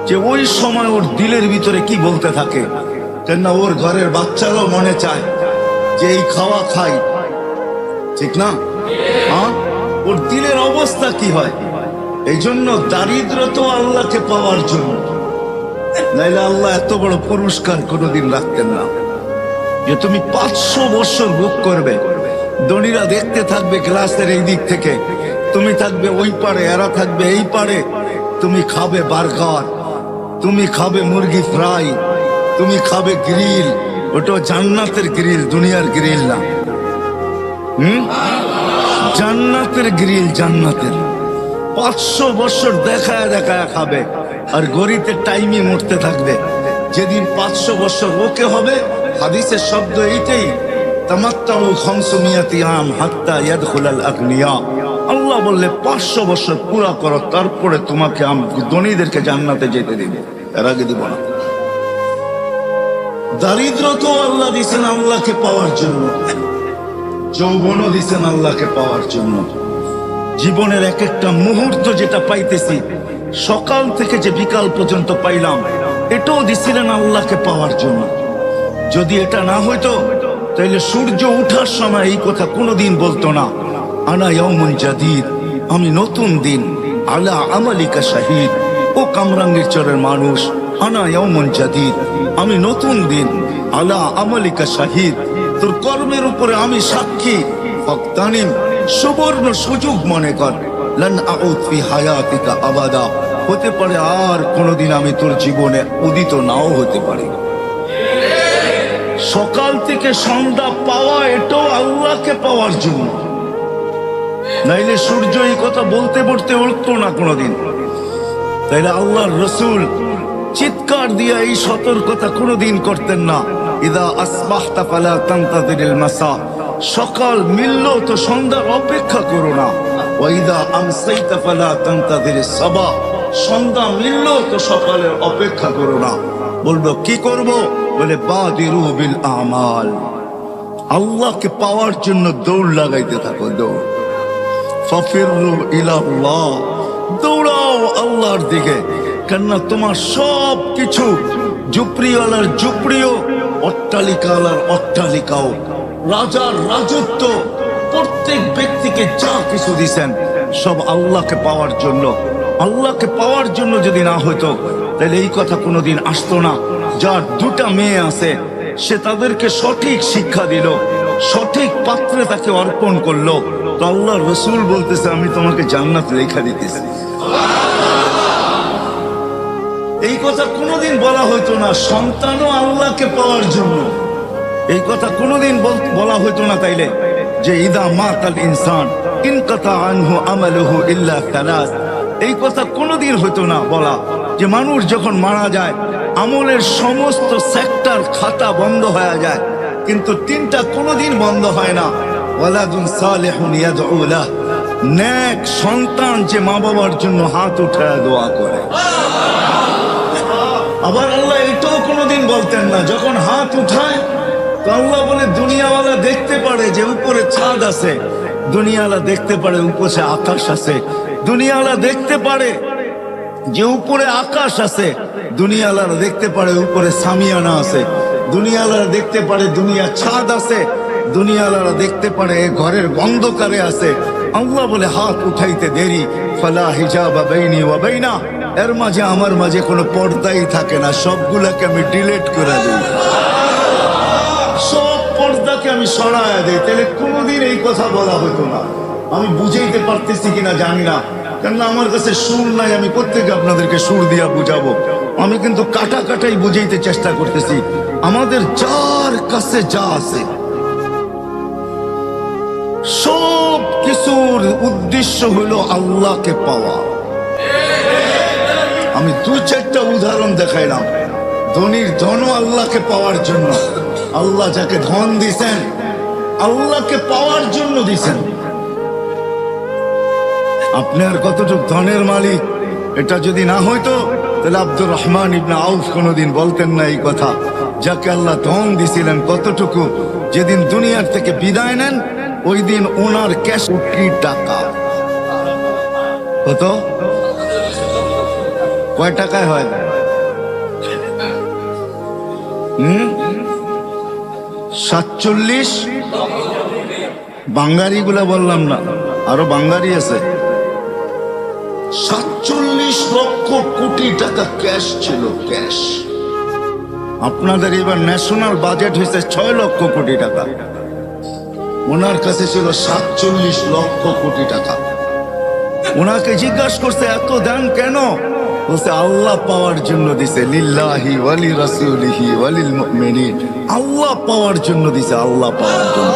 যে ওই সময় ওর দিলের ভিতরে কি বলতে থাকে। কেননা ওর ঘরের বাচ্চারাও মনে চায় যে এই খাওয়া খাই, ঠিক না? হ্যাঁ, ওর দিলের অবস্থা কি হয়। এই জন্য দারিদ্র তো আল্লাহকে পাওয়ার জন্য, নাইলে আল্লাহ এত বড় পুরস্কার কোনোদিন রাখতেন না যে তুমি 500 বছর ভোগ করবে। ধনীরা দেখতে থাকবে গ্লাসের এই দিক থেকে, তুমি থাকবে ওই পারে, এরা থাকবে এই পারে। তুমি খাবে বার্গার, তুমি খাবে মুরগি ফ্রাই, তুমি খাবে গ্রিল। ওটা জান্নাতের গ্রিল, দুনিয়ার গ্রিল না। জান্নাতের গ্রিল, জান্নাতের। 500 বছর দেখায় দেখায় খাবে, আর গরিতে টাইমই মরতে থাকবে। যেদিন 500 বছর ওকে হবে, হাদিসের শব্দ এইটাই, তামাত্তাউ 500 আম হাত্তা ইয়াদখুলাল আগনিয়া। আল্লাহ বললে 500 বছর পুরা করো, তারপরে তোমাকে ধনীদেরকে জান্নাতে যেতে দিবে, এর আগে দিব না। দারিদ্র তো আল্লাহ দিছেন আল্লাহকে পাওয়ার জন্য, যৌবনও দিছেন আল্লাহকে পাওয়ার জন্য। জীবনের এক একটা মুহূর্ত যেটা পাইতেছি, সকাল থেকে যে বিকাল পর্যন্ত পাইলাম, এটাও দিছিলেন আল্লাহকে পাওয়ার জন্য। যদি এটা না হইতো তাহলে সূর্য উঠার সময় এই কথা কোনোদিন বলতো না, আনা ইয়াউমুন জাদীদ, আমি নতুন দিন, আলা আমালিকা শাহিদ। ও কামরাঙ্গীর চরের মানুষ, আনা ইয়াউমুন জাদীদ, আমি নতুন দিন, আলা আমালিকা শাহিদ, তোর কর্মের উপরে আমি সাক্ষী। ফাগতানিম, সুবর্ণ সুযোগ মনে কর। লান আউদ ফি হায়াতিকা আবাদা, হতে পারে আর কোনোদিন আমি তোর জীবনে উদিত নাও হতে পারি। সকাল থেকে সন্ধ্যা পাওয়া, এটাও আল্লাহকে পাওয়ার জন্য, নাইলে সূর্য এই কথা বলতে বলতে উঠতো না কোনোদিন। তাইলে আল্লাহর রসুল চিৎকার দিয়ে এই সতর্কতা কোনোদিন করতেন না, ইদা আসবাহতা ফালা তানতাযিরিল মাসা, সকাল মিলল তো সন্ধ্যার অপেক্ষা করো না। ওয়াইদা আমসাইতা ফালা তানতাযিরিস সাবা, সন্ধ্যা মিলল তো সকালের অপেক্ষা করো না। বলবো কি করব? বলে বাদিরু বিল আমাল, আল্লাহকে পাওয়ার জন্য দৌড় লাগাইতে থাকো, দৌড়। ফাফিরু ইলাল্লাহ, দৌড়াও আল্লাহর দিকে। কেননা তোমার সব কিছু, ঝুপড়িওয়ালার ঝুপড়িও, অট্টালিকাওয়ালার অট্টালিকাও, রাজার রাজত্ব, প্রত্যেক ব্যক্তিকে যা কিছু দিছেন সব আল্লাহকে পাওয়ার জন্য। আল্লাহকে পাওয়ার জন্য যদি না হইতো তাহলে এই কথা কোনোদিন আসতো না। যার 2টা মেয়ে আছে, সে তাদেরকে সঠিক শিক্ষা দিল, সঠিক পাত্রে তাকে অর্পণ করলো, তো আল্লাহ রসুল বলতেছে আমি তোমাকে জান্নাত লেখা দিতেছি। এই কথা কোনোদিন বলা হইতো না। সন্তানও আল্লাহকে পাওয়ার জন্য, এই কথা কোনোদিন বলা হইতো না। তাইলে যে ইদা মাতাল ইনসান ইনকাতা আনহু আমালুহু ইল্লা তালাস, এই কথা কোনোদিন হইতো না বলা যে মানুষ যখন মারা যায় আমলের সমস্ত সেক্টর খাতা বন্ধ হয়ে যায়, কিন্তু 3টা কোনোদিন বন্ধ হয় না। ওয়ালাদুন সালিহুন ইয়াদউ লাহ, নেক সন্তান যে মা বাবার জন্য হাত উঠায় দোয়া করে। আবার আল্লাহ এটাও কোনোদিন বলতেন না, যখন হাত উঠায় তো আল্লাহ বলে দুনিয়াওয়ালা দেখতে পারে যে উপরে ছাদ আছে, দুনিয়াওয়ালা দেখতে পারে উপরে আকাশ আছে, দুনিয়াওয়ালা দেখতে পারে যে উপরে আকাশ আছে, দুনিয়াওয়ালা দেখতে পারে উপরে সামিয়ানা আছে, দুনিয়াওয়ালা দেখতে পারে দুনিয়া ছাদ আছে, দুনিয়াওয়ালা দেখতে পারে ঘরের অন্ধকারে আছে। আল্লাহ বলে হাত উঠাইতে দেরি, ফালা হিজাবা বাইনি ওয়া বাইনা, এর মাঝে আমার মাঝে কোনো পর্দাই থাকে না, সবগুলাকে আমি ডিলিট করে দিই, সব পর্দাকে আমি সরায়া দিই। তাহলে কোনোদিন এই কথা বলা হতো না। আমি বুঝাইতে পারতেছি কিনা জানি না, কেননা আমার কাছে সুর নাই। আমি প্রত্যেকে আপনাদেরকে সুর দিয়া বুঝাবো, আমি কিন্তু কাটা কাটাই বুঝাইতে চেষ্টা করতেছি। আমাদের যার কাছে যা আছে সব কিছুর উদ্দেশ্য হলো আল্লাহকে পাওয়া। আমি 2-4টা উদাহরণ দেখাইলাম। ধনীর ধনও আল্লাহকে পাওয়ার জন্য, আল্লাহ যাকে ধন দিছেন আল্লাহকে পাওয়ার জন্য দিছেন। আপনার কতটুক ধনের মালিক এটা যদি না হইতো তাহলে আব্দুর রহমান ইবনে আউফ কোনোদিন বলতেন না এই কথা। যাকে আল্লাহ ধন দিছিলেন কতটুকু, যেদিন দুনিয়ার থেকে বিদায় নেন ওই দিন ওনার ক্যাশ কোটি টাকা। কত? কয় টাকায় হয়? 47 বাঙ্গারি গুলা বললাম না, আরো বাঙ্গারি আছে। 47 লক্ষ কোটি টাকা ক্যাশ ছিল, ক্যাশ। আপনাদের এবার ন্যাশনাল বাজেট হয়েছে 6 লক্ষ কোটি টাকা, ওনার কাছে ছিল 47 লক্ষ কোটি টাকা। ওনাকে জিজ্ঞাসা করছে এত দান কেন? বলছে আল্লাহ পাওয়ার জন্য দিছে, লিল্লাহি ওয়ালি রাসূলিহি ওয়ালিল মুমিনিন। আল্লাহ পাওয়ার জন্য দিছে, আল্লাহ পাওয়ার জন্য।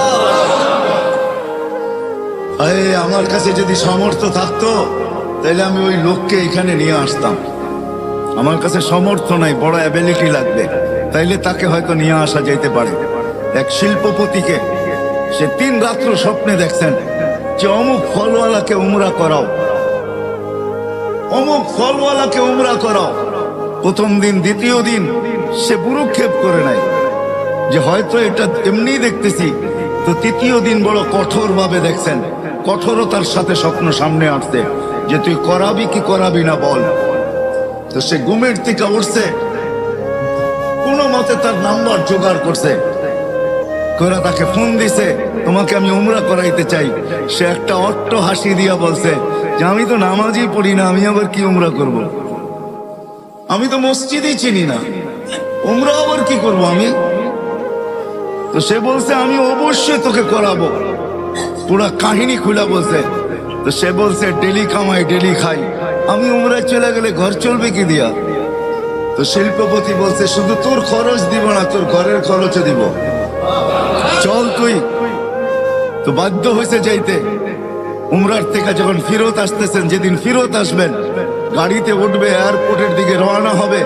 আমার কাছে যদি সামর্থ্য থাকতো তাহলে আমি ওই লোককে এখানে নিয়ে আসতাম। আমার কাছে সামর্থ্য নাই, বড় অ্যাবিলিটি লাগবে, তাইলে তাকে হয়তো নিয়ে আসা যেতে পারে। এক শিল্পপতিকে সে 3 রাত্র স্বপ্নে দেখছেন যে অমুক ফলওয়ালাকে উমরা করাও, অমুক ফলওয়ালাকে উমরা করাও। প্রথম দিন দ্বিতীয় দিন সে বুরুক্ষেপ করে নাই যে হয়তো এটা এমনি দেখতেছি। তো তৃতীয় দিন বড় কঠোর ভাবে দেখছেন, কঠোরতার সাথে স্বপ্ন সামনে আসছে যে তুই করাবি কি করাবি না বল। তো সে ঘুমের থেকে উঠছে, কোন মতে তার নাম্বার জোগাড় করছে, করে তাকে ফোন দিছে, তোমাকে আমি উমরা করাইতে চাই। সে একটা অট্ট হাসি দিয়া বলছে যে আমি তো নামাজই পড়ি না, আমি আবার কি উমরা করব? আমি তো মসজিদই চিনি না, উমরা আবার কি করব আমি? তো সে বলছে আমি অবশ্যই তোকে করাবো। পুরা কাহিনী খুলে বলছে। তো সে বলছে ডেলি কামাই ডেলি খাই, আমি উমরায় চলে গেলে ঘর চলবে কি দিয়া? তো শিল্পপতি বলছে শুধু তোর খরচ দিব না, তোর ঘরের খরচও দিব, চল তুই। তো বাধ্য হয়েছে যাইতে। উমরার থেকে যখন ফিরত আসতেছেন, যেদিন ফিরত আসবেন গাড়িতে উঠবে, এয়ারপোর্টের দিকে রওনা হবে,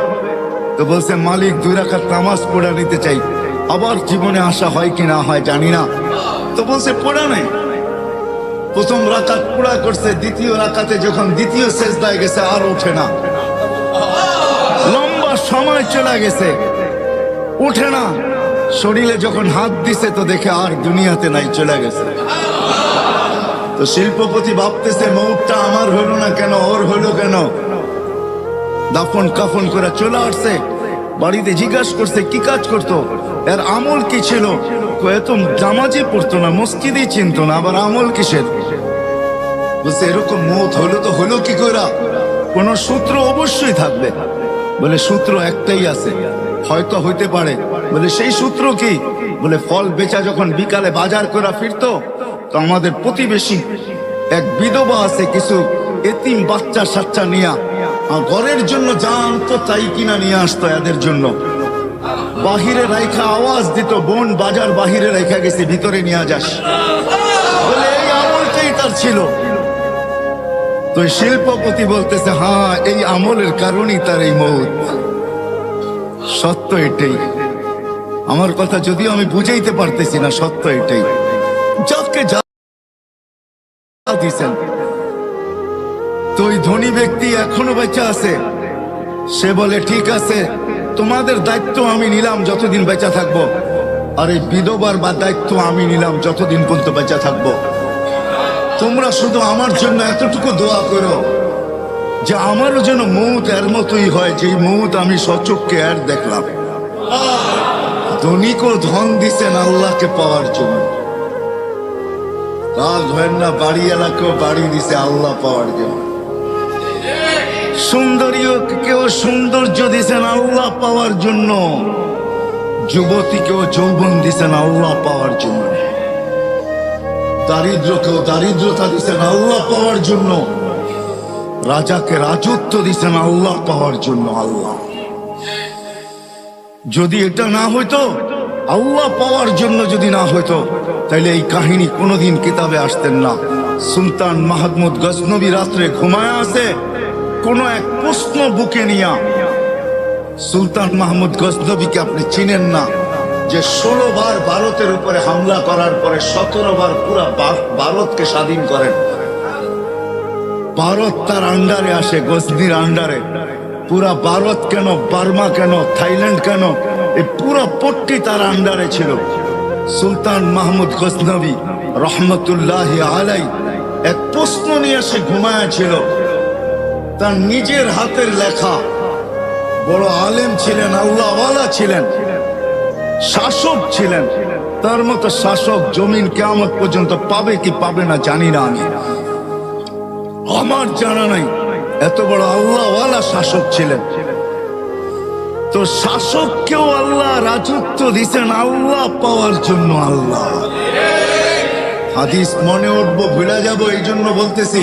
তো বলছে মালিক 2 রাকাত নামাজ পড়া নিতে চাই। আবার জীবনে আসা হয় কি না হয় জানি না। তো বলছে পড়া নেই। প্রথম রাকাত পুরা করছে, দ্বিতীয় রাকাতে যখন দ্বিতীয় সেজদায় গেছে আর ওঠে না, লম্বা সময় চলে গেছে, উঠে না। শরীরে যখন হাত দিছে তো দেখে আর দুনিয়াতে নাই, চলে গেছে। তো শিল্পপতি ভাবতেছে মৌতটা আমার হলো না কেন, ওর হলো কেন? দাফন কাফন করে চলে আসছে বাড়িতে। জিজ্ঞাসা করছে কি কাজ করতো, এর আমল কি ছিল? এত জামাজি পড়তো না, মসজিদই চিনতো না, আবার আমল কিসের? বলছে এরকম মৌত হলো তো হলো কি করে? কোন সূত্র অবশ্যই থাকবে। বলে সূত্র একটাই আছে, হয়তো হইতে পারে। বলে সেই সূত্র কি? বলে ফল বেচা যখন বিকালে বাজার করে ফিরতো, তো আমাদের প্রতিবেশী এক বিধবা আছে, কিছু এতিম বাচ্চা সাচ্চা নিয়া ঘরের জন্য যা আনতো তাই কিনা নিয়ে আসতো এদের জন্য। বাহিরে রাইখা আওয়াজ দিত, বোন বাজার বাহিরে রাইখা গেছে, ভিতরে নিয়ে যাস। বলে এই আমলটাই তার ছিল। তো শিল্পপতি বলতেছে হ্যাঁ, এই আমলের কারণেই তার এই মৌত। সত্য এটাই। আমার কথা যদিও আমি বুঝাইতে পারতেছি না, সত্য এটাই। যাকে যা দিছেন। তো ওই ধনী ব্যক্তি এখনো বেঁচে আছে। সে বলে ঠিক আছে, তোমাদের দায়িত্ব আমি নিলাম যতদিন বেঁচে থাকবো, আর এই বিধবার বা দায়িত্ব আমি নিলাম যতদিন পর্যন্ত বেঁচে থাকবো। তোমরা শুধু আমার জন্য এতটুকু দোয়া করো যে আমারও যেন মৌত এর মতোই হয়, যে মৌত আমি সচক্ষে এর দেখলাম। ধনীকেও ধন দিছেন আল্লাহকে পাওয়ার জন্য, রাগ হয় না, বাড়ি এলাকাও বাড়ি দিছে আল্লাহ পাওয়ার জন্য। সুন্দরীকেও সৌন্দর্য দিছেন আল্লাহ পাওয়ার জন্য, যুবতীকেও যৌবন দিছেন আল্লাহ পাওয়ার জন্য, দারিদ্রকেও দারিদ্রতা দিছেন আল্লাহ পাওয়ার জন্য, রাজাকে রাজত্ব দিছেন আল্লাহ পাওয়ার জন্য। আল্লাহ যদি এটা না হইতো, আল্লাহ পাওয়ার জন্য যদি না হইতো, তাইলে এই কাহিনী কোনোদিন কিতাবে আসতেন না। সুলতান মাহমুদ গজনবী রাত্রে ঘুমায় আছে, কোন এক প্রশ্ন বুকে নিয়া। সুলতান মাহমুদ গজনবীকে আপনি চিনেন না, যে 16 বার ভারতের উপরে হামলা করার পরে 17 বার পুরা ভারতকে স্বাধীন করেন। ভারত তার আন্ডারে আসে, গজনির আন্ডারে। পুরা ভারত কেন, বার্মা কেন, থাইল্যান্ড কেন, এই পুরো পট্টি তার আন্ডারে ছিল। সুলতান মাহমুদ গজনবী রহমতুল্লাহ আলাই এক প্রশ্ন নিয়ে সে ঘুমায়াছিল। তার নিজের হাতের লেখা, বড় আলেম ছিলেন, আল্লাহওয়ালা ছিলেন, শাসক ছিলেন। তার মতো শাসক জমিন কিয়ামত পর্যন্ত পাবে কি পাবে না জানি না, আমার জানা নাই। এত বড় আল্লাহওয়ালা শাসক ছিলেন। তো শাসককেও আল্লাহ রাজত্ব দিচ্ছেন আল্লাহ পাওয়ার জন্য। আল্লাহ হাদিস মনে উঠবো ভুলে যাবো, এই জন্য বলতেছি।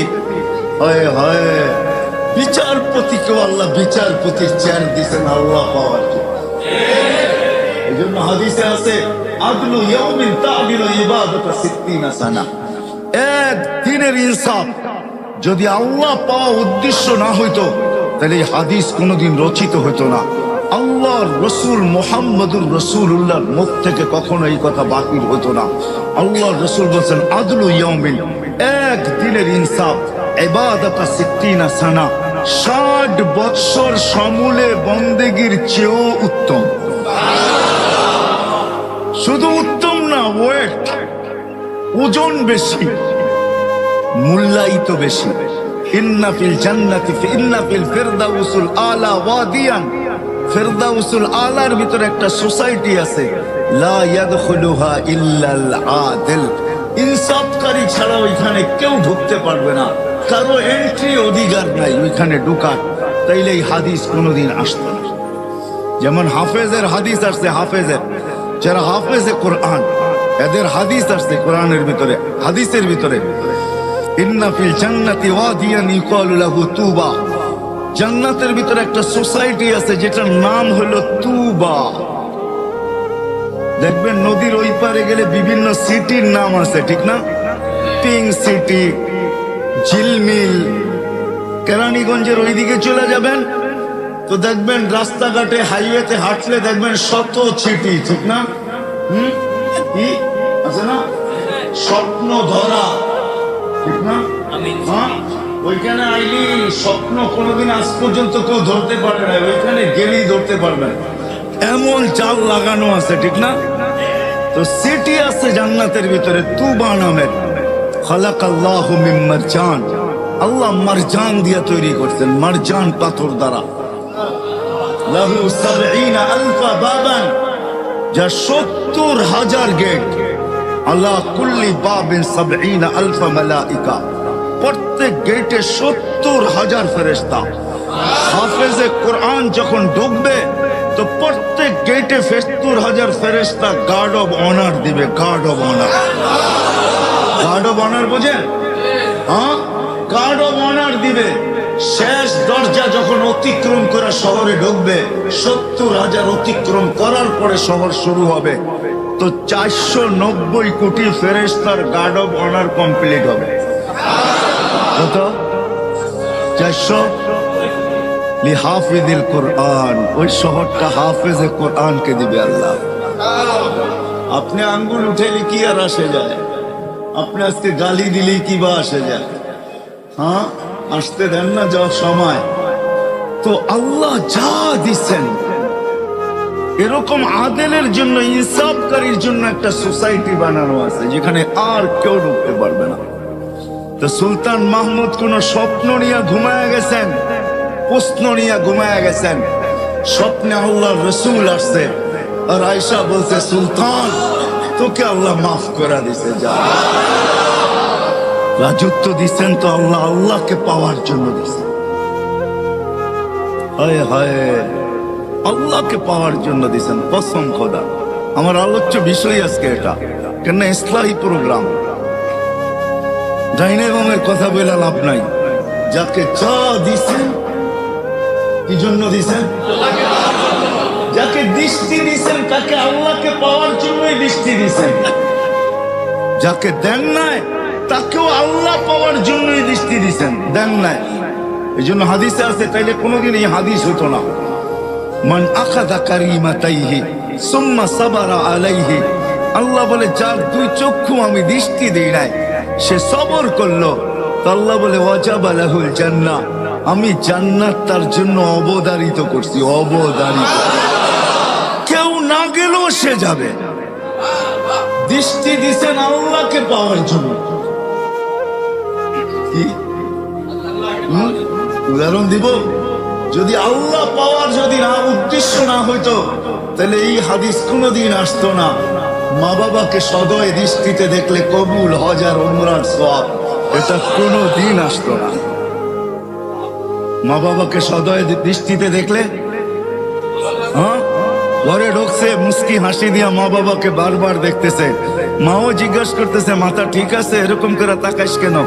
হয় হয় বিচারপতিকেও আল্লাহ বিচারপতির চেয়ার দিচ্ছেন আল্লাহ পাওয়ার জন্য। এই জন্য হাদিসে আছে আদলু ইয়াউমিন তা'দিলু ইবাদাতা 60 সানা। এক দিনের ইনসাফ যদি আল্লাহ পাওয়া উদ্দেশ্য না হইতো তাহলে এই হাদিস কোনোদিন রচিত হইতো না। আল্লাহর রসুল মুহাম্মদুর রাসূলুল্লাহর মুখ থেকে কখনো এই কথা বাহির হতো না। আল্লাহর রসুল বলছেন আদলু ইয়াউমিন, এক দিনের ইনসাফ, ইবাদাতা 60 সানা, 60 বৎসর সমূলে বন্দেগীর চেয়েও উত্তম। শুধু উত্তম না, ওয়েট, ওজন বেশি, মূল্যায়িত বেশি। ইন্না ফিল জান্নাতি ইন্না ফিল ফিরদাউসুল আলা ওয়াদিয়ান, ফিরদাউসুল আলার ভিতরে একটা সোসাইটি আছে, লা ইয়াদখুলুহা ইল্লাল আদিল। ইনসাফকারী ছাড়া ওইখানে কেউ ঢুকতে পারবে না, কারো এন্ট্রি অধিকার নাই ওইখানে ঢোকার। তাইলে এই হাদিস কোনোদিন আসতো না। যেমন হাফেজের হাদিস আসছে, হাফেজের যারা হাফেজে কোরআন, এদের হাদিস আসছে কোরআনের ভিতরে, হাদিসের ভিতরে ইন্না ফিল জান্নাতি ওয়াদিয়ান ইউকালু লাহু তুবা। জান্নাতের ভিতরে একটা সোসাইটি আছে যেটার নাম হলো তুবা। দেখবেন নদীর ওই পারে গেলে বিভিন্ন সিটির নাম আছে, ঠিক না? পিঙ্ক সিটি, ঝিলমিল। কেরানীগঞ্জের ওইদিকে চলে যাবেন তো দেখবেন রাস্তাঘাটে হাইওয়েতে হাঁটলে দেখবেন শত সিটি, ঠিক না? কি আছে না? স্বপ্ন ধরা, ঠিক না? হ্যাঁ, ওইখানে আইলি স্বপ্ন কোনোদিন আজ পর্যন্ত কেউ ধরতে পারে না, ওইখানে গেলেই ধরতে পারবেন, এমন জাল লাগানো আছে, ঠিক না? তো সিটি আছে জান্নাতের ভিতরে তুবা নামের। খালাকাল্লাহু মিন মারজান, আল্লাহ মারজান দিয়ে তৈরি করছেন, মারজান পাথর দ্বারা। লাহু ৭০,০০০ বাবান, যা ৭০,০০০ গেট। আলা কুল্লি বাবিন ৭০,০০০ মালাইকা, প্রত্যেক গেটে ৭০,০০০ ফেরেশতা। হাফেজে কোরআন যখন ঢুকবে তো প্রত্যেক গেটে ৭০,০০০ ফেরেশতা গার্ড অব অনার দিবে। Guard of honour, guard of honour বোঝেন? হ্যাঁ, গার্ড অব অনার দিবে। শেষ দরজা যখন অতিক্রম করে শহরে ঢুকবে, ৭০,০০০ অতিক্রম করার পরে শহর শুরু হবে, তো ৪৯০ কোটি ফেরেশতার গার্ড অব অনার কমপ্লিট হবে। কত? ৪০০ লিহাফিজিল কোরআন। ওই শহরটা হাফেজে কোরআনকে দিবে আল্লাহ। আপনি আঙ্গুল উঠেলে কি আর আসে যায়? আপনি আজকে গালি দিলেই কি বা আসে যায়? হ্যাঁ, আসতে দেন না যাওয়ার সময়। তো আল্লাহ যা দিচ্ছেন, এরকম আদেলের জন্য, ইনসাফকারীর জন্য একটা সোসাইটি বানানো আছে যেখানে আর কেউ ঢুকতে পারবে না। তো সুলতান মাহমুদ কোন স্বপ্ন নিয়ে ঘুমায়া গেছেন, প্রশ্ন নিয়ে ঘুমায়া গেছেন। স্বপ্নে আল্লাহর রসুল আসছে আর আয়েশা বলছে, সুলতান তোকে আল্লাহ মাফ করে দিছে, যা। রাজত্ব দিচ্ছেন তো আল্লাহ আল্লাহকে পাওয়ার জন্য দিচ্ছেন। হায় হায়, আল্লাহকে পাওয়ার জন্য দিচ্ছেন, কসম খোদা। আমার আলোচ্য বিষয় আজকে এটা, কেন ইসলাহি প্রোগ্রাম। ডাইনে বামের কথা বলে লাভ নাই। যাকে যা দিছেন, কি জন্য দিছেন? যাকে দৃষ্টি দিছেন তাকে আল্লাহকে পাওয়ার জন্যই দৃষ্টি দিছেন। যাকে দেন নাই তাকেও আল্লাহ পাওয়ার জন্যই দৃষ্টি দিছেন, দেন নাই। এই জন্য হাদিসে আছে, তাইলে কোনোদিন এই হাদিস হতো না। মান আখাযা কারিমাতাইহি সুম্মা সাবারা আলাইহি, আল্লাহ বলে যার দুই চক্ষু আমি দৃষ্টি দেই নাই, সে সবর করলো, তো আল্লাহ বলে ওয়াজাবা লাহুল জান্নাহ, আমি জান্নাত তার জন্য অবধারিত করছি, অবধারিত। কেউ না গেলেও সে যাবে। দৃষ্টি দিছেন আল্লাহকে পাওয়ার জন্য। কি উদাহরণ দিব? যদি আল্লাহ পাওয়ার যদি না উদ্দেশ্য না হইতো তাহলে এই হাদিস কোনোদিন আসতো না। মা বাবাকে সদয় দৃষ্টিতে দেখলে কবুল হজ আর উমরার সওয়াব, এটা কোনোদিন আসতো না। মা বাবাকে সদয় দৃষ্টিতে দেখলে, হ্যাঁ, ঘরে ঢুকছে মুস্কি হাসি দিয়া মা বাবাকে বারবার দেখতেছে, মাও জিজ্ঞাসা করতেছে মাথা ঠিক আছে, এরকম করে তাকাইস কেন?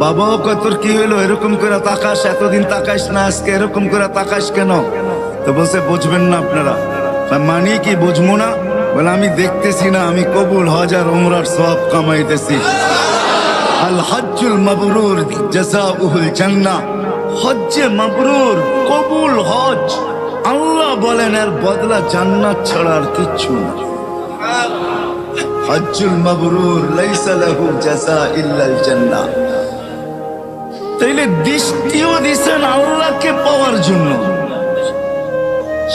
বাবাও কয় তোর কি হইলো, এরকম করে তাকাস, এতদিন তাকাইস না, আজকে এরকম করে তাকাইস কেন? তো বলছে বুঝবেন না আপনারা। মানি কি বুঝবো না? বলে আমি দেখতেছি না, আমি কবুল হজ আর উমরার সওয়াব কামাইতেছি। আল হজ্জুল মাবরুর জাযাউহুল জান্নাহ, হজ্জে মাবরুর, কবুল হজ, আল্লাহ বলেন এর বদলা জান্নাত ছাড়া আর কিচ্ছু না। হজ্জুল মাবরুর লাইসা লাহু জাযা ইল্লাল জান্নাহ। তাইলে দৃষ্টিও দিছেন আল্লাহকে পাওয়ার জন্য,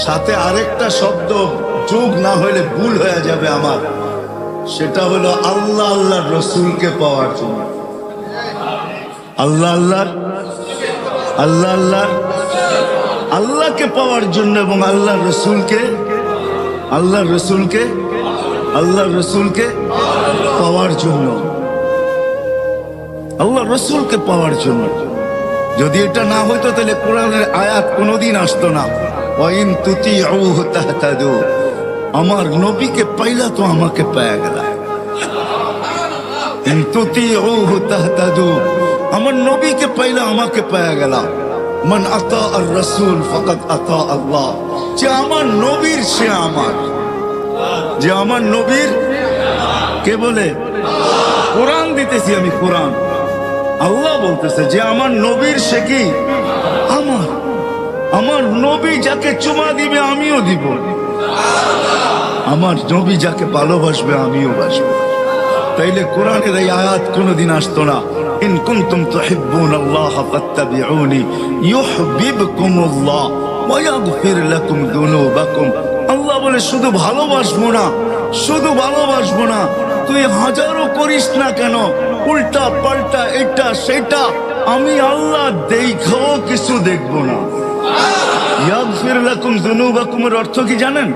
সাথে আরেকটা শব্দ যোগ না হইলে ভুল হয়ে যাবে আমার, সেটা হলো আল্লাহ আল্লাহর রসুলকে পাওয়ার জন্য। আল্লাহ আল্লাহর আল্লাহ আল্লাহর আল্লাহকে পাওয়ার জন্য এবং আল্লাহ রসুলকে আল্লাহ রসুলকে আল্লাহ রসুলকে পাওয়ার জন্য, আল্লাহ রসুলকে পাওয়ার জন্য। যদি এটা না হইতো তাহলে কোরআনের আয়াত কোনোদিন আসতো না। ওয়াইন তুতিউহু তাহতাদু, আমার নবীকে পাইলা তো আমাকে পেয়ে গেলা। ইন তুতিউহু তাহতাদু, আমার নবীকে পাইলা আমাকে পেয়ে গেলা। মান আতা আর রাসূল ফাকাদ আতা আল্লাহ, যে আমার নবীর সে আমার, যে আমার নবীর, কে বলে? কোরআন দিতেছি আমি, কোরআন। আল্লাহ বলতেছে যে আমার নবীর সে কি আমার, আমার নবী যাকে চুমা দিবে আমিও দিব, আমার নবী যাকে ভালোবাসবে আমিও বাসবো। তাইলে কোরআনের এই আয়াত কোনোদিন আসতো না। ইন কুনতুম তুহিব্বুনাল্লাহ ফাত্তাবিউনি ইউহিব্বুকুমুল্লাহ ওয়া ইয়াগফির লাকুম যুনুবাকুম। আল্লাহ বলে শুধু ভালোবাসবো না, শুধু ভালোবাসবো না, তুই হাজারও করিস না কেন, উল্টা পাল্টা এটা সেটা, আমি আল্লাহ দেখাও কিছু দেখবো না। ইয়াগফির লাকুম যুনুবাকুম এর অর্থ কি জানেন?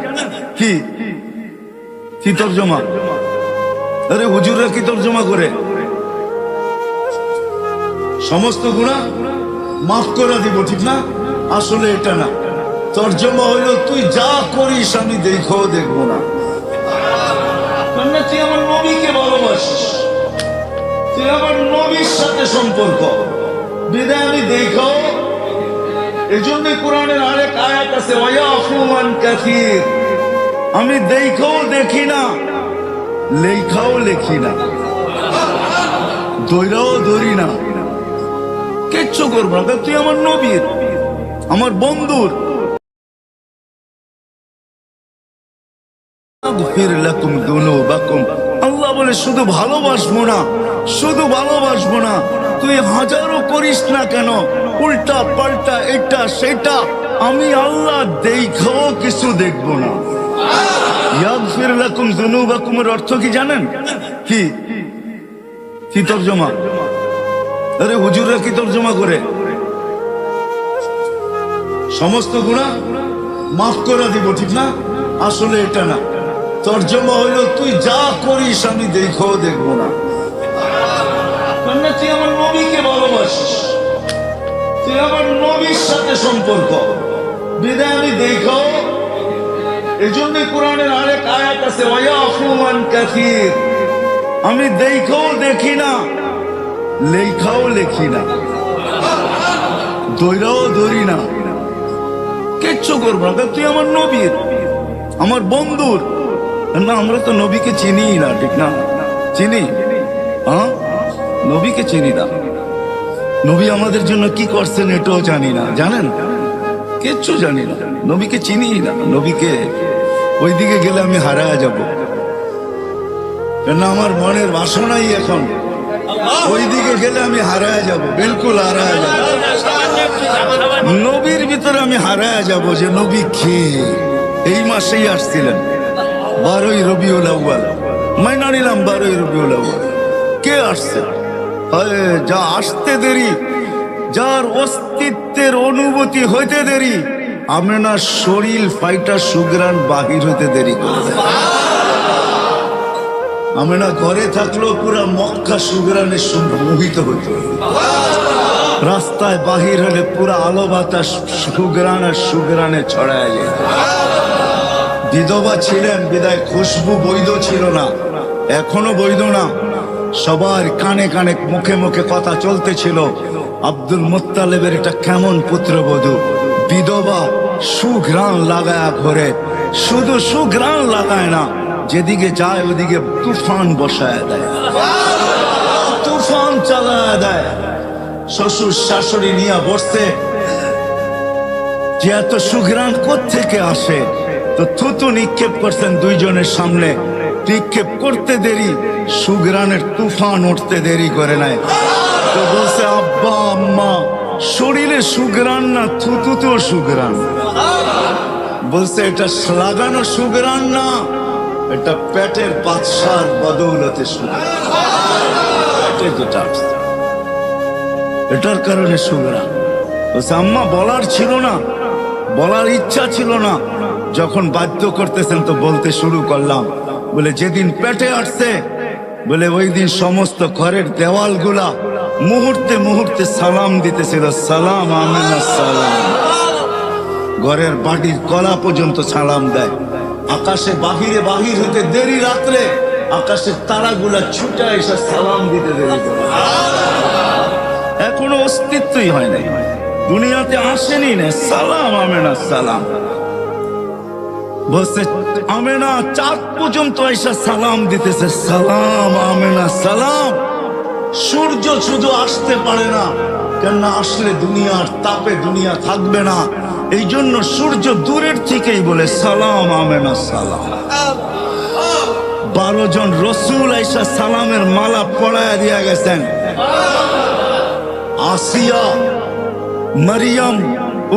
কি কি তরজমা? আরে হুজুররা কি তরজমা করে? সমস্ত গুনাহ মাফ করে দিব, ঠিক না? আসলে এটা না, তরজমা হইল তুই যা করিস আমি দেখাও দেখবো না। তুই আমার নবীকে ভালোবাসিস, তুই আমার নবীর সাথে সম্পর্ক, বিদায় আমি দেখাও। এজন্য কোরআনের আরেক আয়াত আছে, ওয়ায়াফু আন কাসীর, আমি দেখাও দেখি না, লেখাও লেখি না, দৈরাও ধরি না, কিচ্ছু করবো না। তুই আমার নবীর, আমার বন্ধুর। আল্লাহ বলে শুধু ভালোবাসবো না, শুধু ভালোবাসবো না, তুই হাজারও করিস না কেন, উল্টা পাল্টা এটা সেটা, আমি আল্লাহ দেখাও কিছু দেখবো না। ইয়াগফির লাকুম যুনুবাকুম এর অর্থ কি জানেন? কি কি তরজমা? আরে হুজুররা কি তরজমা করে? সমস্ত গুনাহ মাফ করে দিব, ঠিক না? আসলে এটা না, তরজমা হইল তুই যা করিস আমি দেখাও দেখবো না। তুই আমার নবীকে ভালোবাসিস, তুই আমার নবীর সাথে সম্পর্ক, বিদায় আমি দেখাও। এজন্য কোরআনের আরেক আয়াত আছে, ওয়ায়াফু আন কাসীর, আমি দেখাও দেখি না, লেখাও লেখি না, দৈরাও ধরি না, কিচ্ছু করবো না। তুই আমার নবীর, আমার বন্ধুর। না, আমরা তো নবীকে চিনি না, ঠিক না? চিনি? হ্যাঁ, নবীকে চিনি না। নবী আমাদের জন্য কি করছেন এটাও জানি না, জানেন? কিচ্ছু জানি না, নবীকে চিনি না। নবীকে ওইদিকে গেলে আমি হারায় যাব, কেন আমার মনের বাসনাই এখন ওইদিকে গেলে আমি হারায় যাব, বিলকুল হারায় যাব। নবীর ভিতরে আমি হারায় যাব যে নবী কে। এই মাসেই আসছিলেন 12ই রবিউল আউয়াল, মাইনা নিলাম 12 রবিউল আউয়াল। কে আসছে? আরে যা আসতে দেরি, যার অস্তিত্বের অনুভূতি হইতে দেরি, আমেনা শরীর ফাইটা সুগ্রাণ বাহির হইতে দেরি করবে। আমেনা ঘরে থাকলেও পুরা মক্কা সুগ্রাণে মোহিত হইত। রাস্তায় বাহির হলে পুরা আলো বাতাস সুগ্রাণ আর সুগ্রাণে ছড়ায় যেত। বিধবা ছিলেন বিদায় খুশবু বৈধ ছিল না, এখনো বৈধ না। সবার কানে কানে মুখে মুখে কথা চলতেছিল, আব্দুল মুত্তালিবের এটা কেমন পুত্রবধূ, বিধবা, সুঘ্রাণ লাগায় ঘরে। শুধু সুঘ্রাণ লাগায় না, যেদিকে যায় ওদিকে তুফান বসায় দেয়, তুফান চালায় দেয়। শ্বশুর শাশুড়ি নিয়ে বসছে, যে এত সুঘ্রাণ কোত্থেকে আসে? তো থুতু নিক্ষেপ করছেন দুইজনের সামনে। নিক্ষেপ করতে দেরি, সুঘ্রাণের তুফান উঠতে দেরি করে নাই। তো বলছে, আব্বা আম্মা, শরীরে সুঘ্রাণ না, থুতুতেও সুঘ্রাণ। বলছে, এটা লাগানো সুঘ্রাণ না, এটা পেটের বাদশার বদৌলতে সুঘ্রাণ। পেটে যেটা আসছে এটার কারণে সুঘ্রাণ। বলছে, আম্মা বলার ছিল না, বলার ইচ্ছা ছিল না, যখন বাধ্য করতেছেন তো বলতে শুরু করলাম। বলে, যেদিন পেটে আসছে, বলে ওই দিন সমস্ত ঘরের দেওয়ালগুলা মুহূর্তে মুহূর্তে সালাম দিতেছিল, সালাম আমিনা সালাম। ঘরের বাড়ির কলা পর্যন্ত সালাম দেয়। আকাশে বাহিরে বাহির হতে দেরি, রাত্রে আকাশের তারাগুলা ছুটে এসে সালাম দিতে দেরি করে। এখনো অস্তিত্বই হয় নাই, দুনিয়াতে আসেনি না, সালাম আমিনা সালাম। বলছে, আমেনা চাঁদ পর্যন্ত এসে সালাম দিতেছে, সালাম আমেনা সালাম। সূর্য শুধু আসতে পারে না, কেননা আসলে দুনিয়ার তাপে দুনিয়া থাকবে না, এই জন্য সূর্য দূরের থেকেই বলে, সালাম আমেনা সালাম। 12 জন রসুল আইসা সালামের মালা পড়ায় দিয়া গেছেন। আসিয়া, মারিয়াম,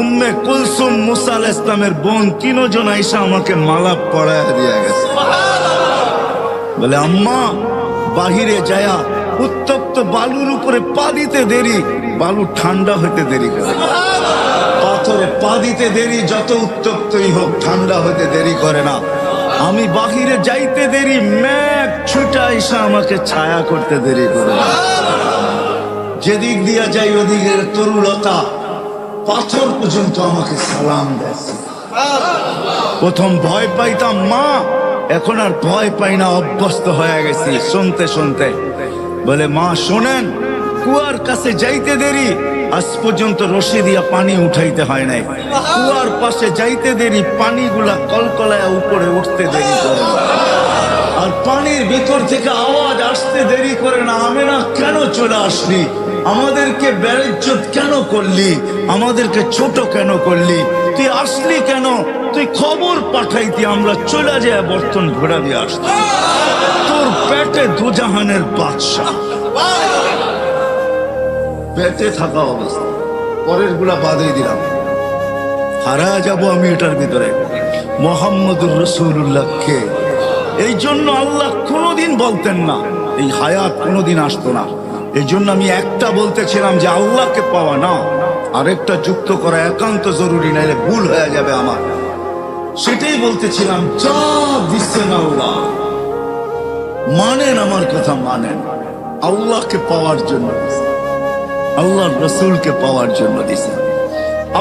উম্মে কুলসুম, মুসা আলাইহিস ইসলামের বোন, 3 জন আইসা আমাকে মালা পড়ায় দিয়া গেছে। বলে, আম্মা বাহিরে যায়া উত্তপ্ত বালুর উপরে পা দিতে দেরি, বালু ঠান্ডা হইতে দেরি করে। পাথরে পা দিতে দেরি, যত উত্তপ্তই হোক ঠান্ডা হইতে দেরি করে না। আমি বাহিরে যাইতে দেরি, মেঘ ছুটা এসে আমাকে ছায়া করতে দেরি করে না। যেদিক দিয়া যাই ওদিকের তরুলতা, পাথর পর্যন্ত আমাকে সালাম দেয়। প্রথম ভয় পাইতাম মা, এখন আর ভয় পাই না, অভ্যস্ত হয়ে গেছি শুনতে শুনতে। বলে, মা শোনেন, কুয়ার কাছে যাইতে দেরি, আজ পর্যন্ত রশি দিয়া পানি উঠাইতে হয় নাই। কুয়ার পাশে যাইতে দেরি, পানিগুলা কলকলায় উপরে উঠতে দেরি করে। আর পানির ভিতর থেকে আওয়াজ আসতে দেরি করে না, আমেনা কেন চলে আসলি? আমাদেরকে বেইজ্জত কেন করলি? আমাদেরকে ছোট কেন করলি? তুই আসলি কেন? তুই খবর পাঠাইতি, আমরা চলে যায় বর্তন ঘোরা দিয়ে আসতাম। তোর পেটে দুজাহানের বাদশা, পেটে থাকা অবস্থা। পরের গুলা বাদই দিলাম, হারায় যাব আমি এটার ভিতরে। মুহাম্মদুর রাসূলুল্লাহ কে? এই জন্য আল্লাহ কোনোদিন বলতেন না, এই হায়াত কোনোদিন আসতো না। এই জন্য আমি একটা বলতেছিলাম যে আল্লাহকে পাওয়া না, আরেকটা যুক্ত করা একান্ত জরুরি, নাইলে ভুল হয়ে যাবে আমার। সেটাই বলতেছিলাম, যা দিচ্ছেন আল্লাহ মানেন, আমার কথা মানেন। আল্লাহকে পাওয়ার জন্য, আল্লাহর রাসূলকে পাওয়ার জন্য দিছেন,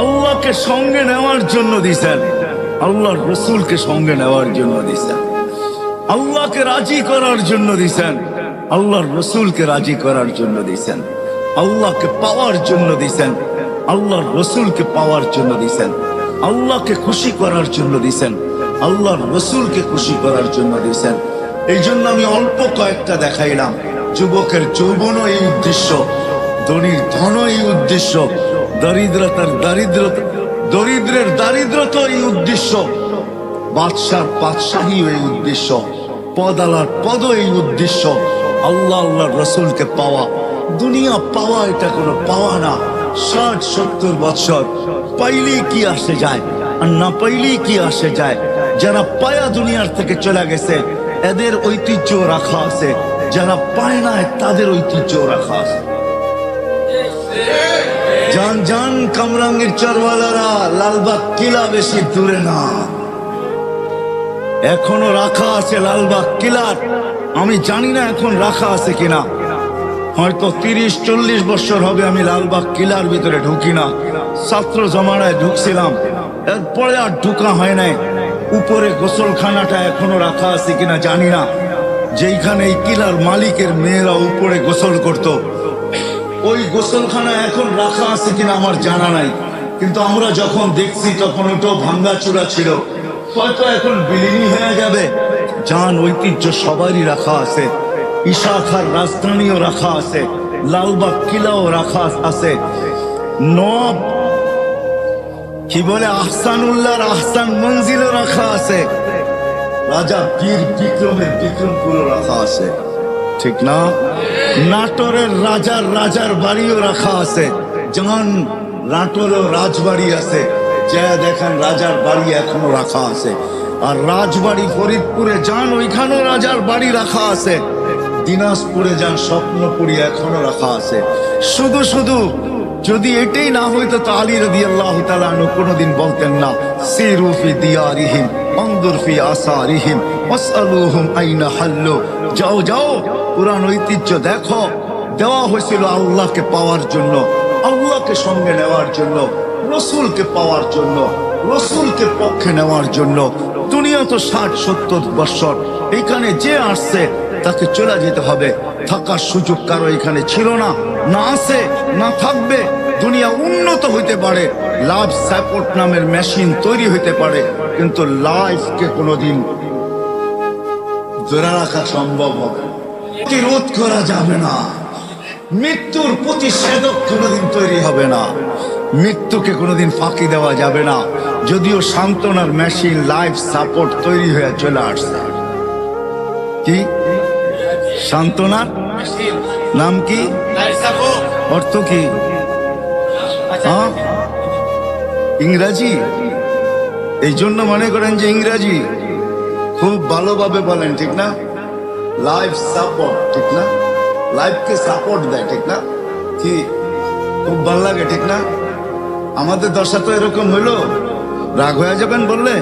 আল্লাহকে সঙ্গে নেওয়ার জন্য দিছেন, আল্লাহর রাসূলকে সঙ্গে নেওয়ার জন্য দিছেন, আল্লাহকে রাজি করার জন্য দিছেন, আল্লাহর রাসূলকে রাজি করার জন্য দিছেন, আল্লাহকে পাওয়ার জন্য দিছেন, আল্লাহর রাসূলকে পাওয়ার জন্য দিছেন, আল্লাহকে খুশি করার জন্য দিছেন, আল্লাহর রাসূলকে খুশি করার জন্য দিছেন। এই জন্য আমি অল্প কয়েকটা দেখাইলাম। যুবকের যৌবনও এই উদ্দেশ্য, ধনীর ধন এই উদ্দেশ্য, দরিদ্রতার দারিদ্রতা, দরিদ্রের দারিদ্রতা এই উদ্দেশ্য, বাদশার বাদশাহী এই উদ্দেশ্য, পদালার পদ এই উদ্দেশ্য। আল্লাহ আল্লাহর রাসূলকে পাওয়া, দুনিয়া পাওয়া এটা কোনো পাওয়া না। 60-70 বছর পাইলেই কি আসে যায়, আর না পাইলেই কি আসে যায়। যারা পায়া দুনিয়ার থেকে চলে গেছে, এদের ঐতিহ্য রাখা আছে, যারা পায় না তাদের ঐতিহ্য রাখা আছে। জান জান কামরাঙ্গীর চরওয়ালারা, লালবাগ কিলা বেশি দূরে না, এখনো রাখা আছে লালবাগ কিলার। আমি জানি না এখন রাখা আছে কিনা, হয়তো 30-40 বছর হবে আমি লালবাগ কিলার ভিতরে ঢুকি না। ছাত্র জমানায় ঢুকছিলাম, এরপরে আর ঢুকা হয় নাই। উপরে গোসলখানাটা এখনো রাখা আছে কিনা জানি না, যেইখানে এই কিলার মালিকের মেয়েরা উপরে গোসল করত, ওই গোসলখানা এখন রাখা আছে কিনা আমার জানা নাই। কিন্তু আমরা যখন দেখছি তখন ওটাও ভাঙ্গা চূড়া ছিল, হয়তো এখন বিলীন হয়ে যাবে। জান ঐতিহ্য সবারই রাখা আছে, ইশাখার রাজধানীও রাখা আছে, লালবাগ কিলাও রাখা আছে, নব কি বলে আহসানুল্লাহর আহসান মঞ্জিলও রাখা আছে, রাজা বীর বিক্রমের বিক্রমপুরও রাখা আছে, ঠিক না? নাটোরের রাজার বাড়িও রাখা আছে। জান নাটোরেও রাজবাড়ি আছে, যা দেখেন রাজার বাড়ি এখনো রাখা আছে। আর রাজবাড়ি ফরিদপুরে যান, ওইখানেও রাজার বাড়ি রাখা আছে। দিনাজপুরে যান, স্বপ্নপুরী এখনো রাখা আছে। শুধু শুধু যদি এটাই না হইতো তো আলী রাদিয়াল্লাহু তাআলা আনহু কোনোদিন বলতেন না, সিরু ফি দিয়ারিহিম আনদুর ফি আসারিহিম ওয়াসআলুহুম আইনা হাল্লু। যাও যাও, পুরান ঐতিহ্য দেখো। দেওয়া হয়েছিল আল্লাহকে পাওয়ার জন্য, আল্লাহকে সঙ্গে নেওয়ার জন্য, রসুলকে পাওয়ার জন্য, রসুলকে পক্ষে নেওয়ার জন্য। দুনিয়া তো 60-70 বছর, এখানে যে আসছে তাকে চলে যেতে হবে। থাকার সুযোগ কারো এখানে ছিল না, না আছে না থাকবে। দুনিয়া উন্নত হইতে পারে, লাইফ সাপোর্ট নামের মেশিন তৈরি হইতে পারে, কিন্তু লাইফকে কোনোদিন ধরে রাখা সম্ভব হবে প্রতিরোধ করা যাবে না। মৃত্যুর প্রতিষেধক কোনোদিন তৈরি হবে না, মৃত্যুকে কোনোদিন ফাঁকি দেওয়া যাবে না। যদিও সান্ত্বনার মেশিন লাইফ সাপোর্ট তৈরি হয়ে চলে আসছে। কি সান্ত্বনার নাম কি, অর্থ কি? ইংরাজি। এই জন্য মনে করেন যে ইংরাজি খুব ভালোভাবে বলেন, ঠিক না? লাইফ সাপোর্ট, ঠিক না? লাইফকে সাপোর্ট দেয়, ঠিক না? কি খুব ভালো লাগে, ঠিক না? আমাদের দশা তো এরকম হইলো, রাগ হয়ে যাবেন বললে।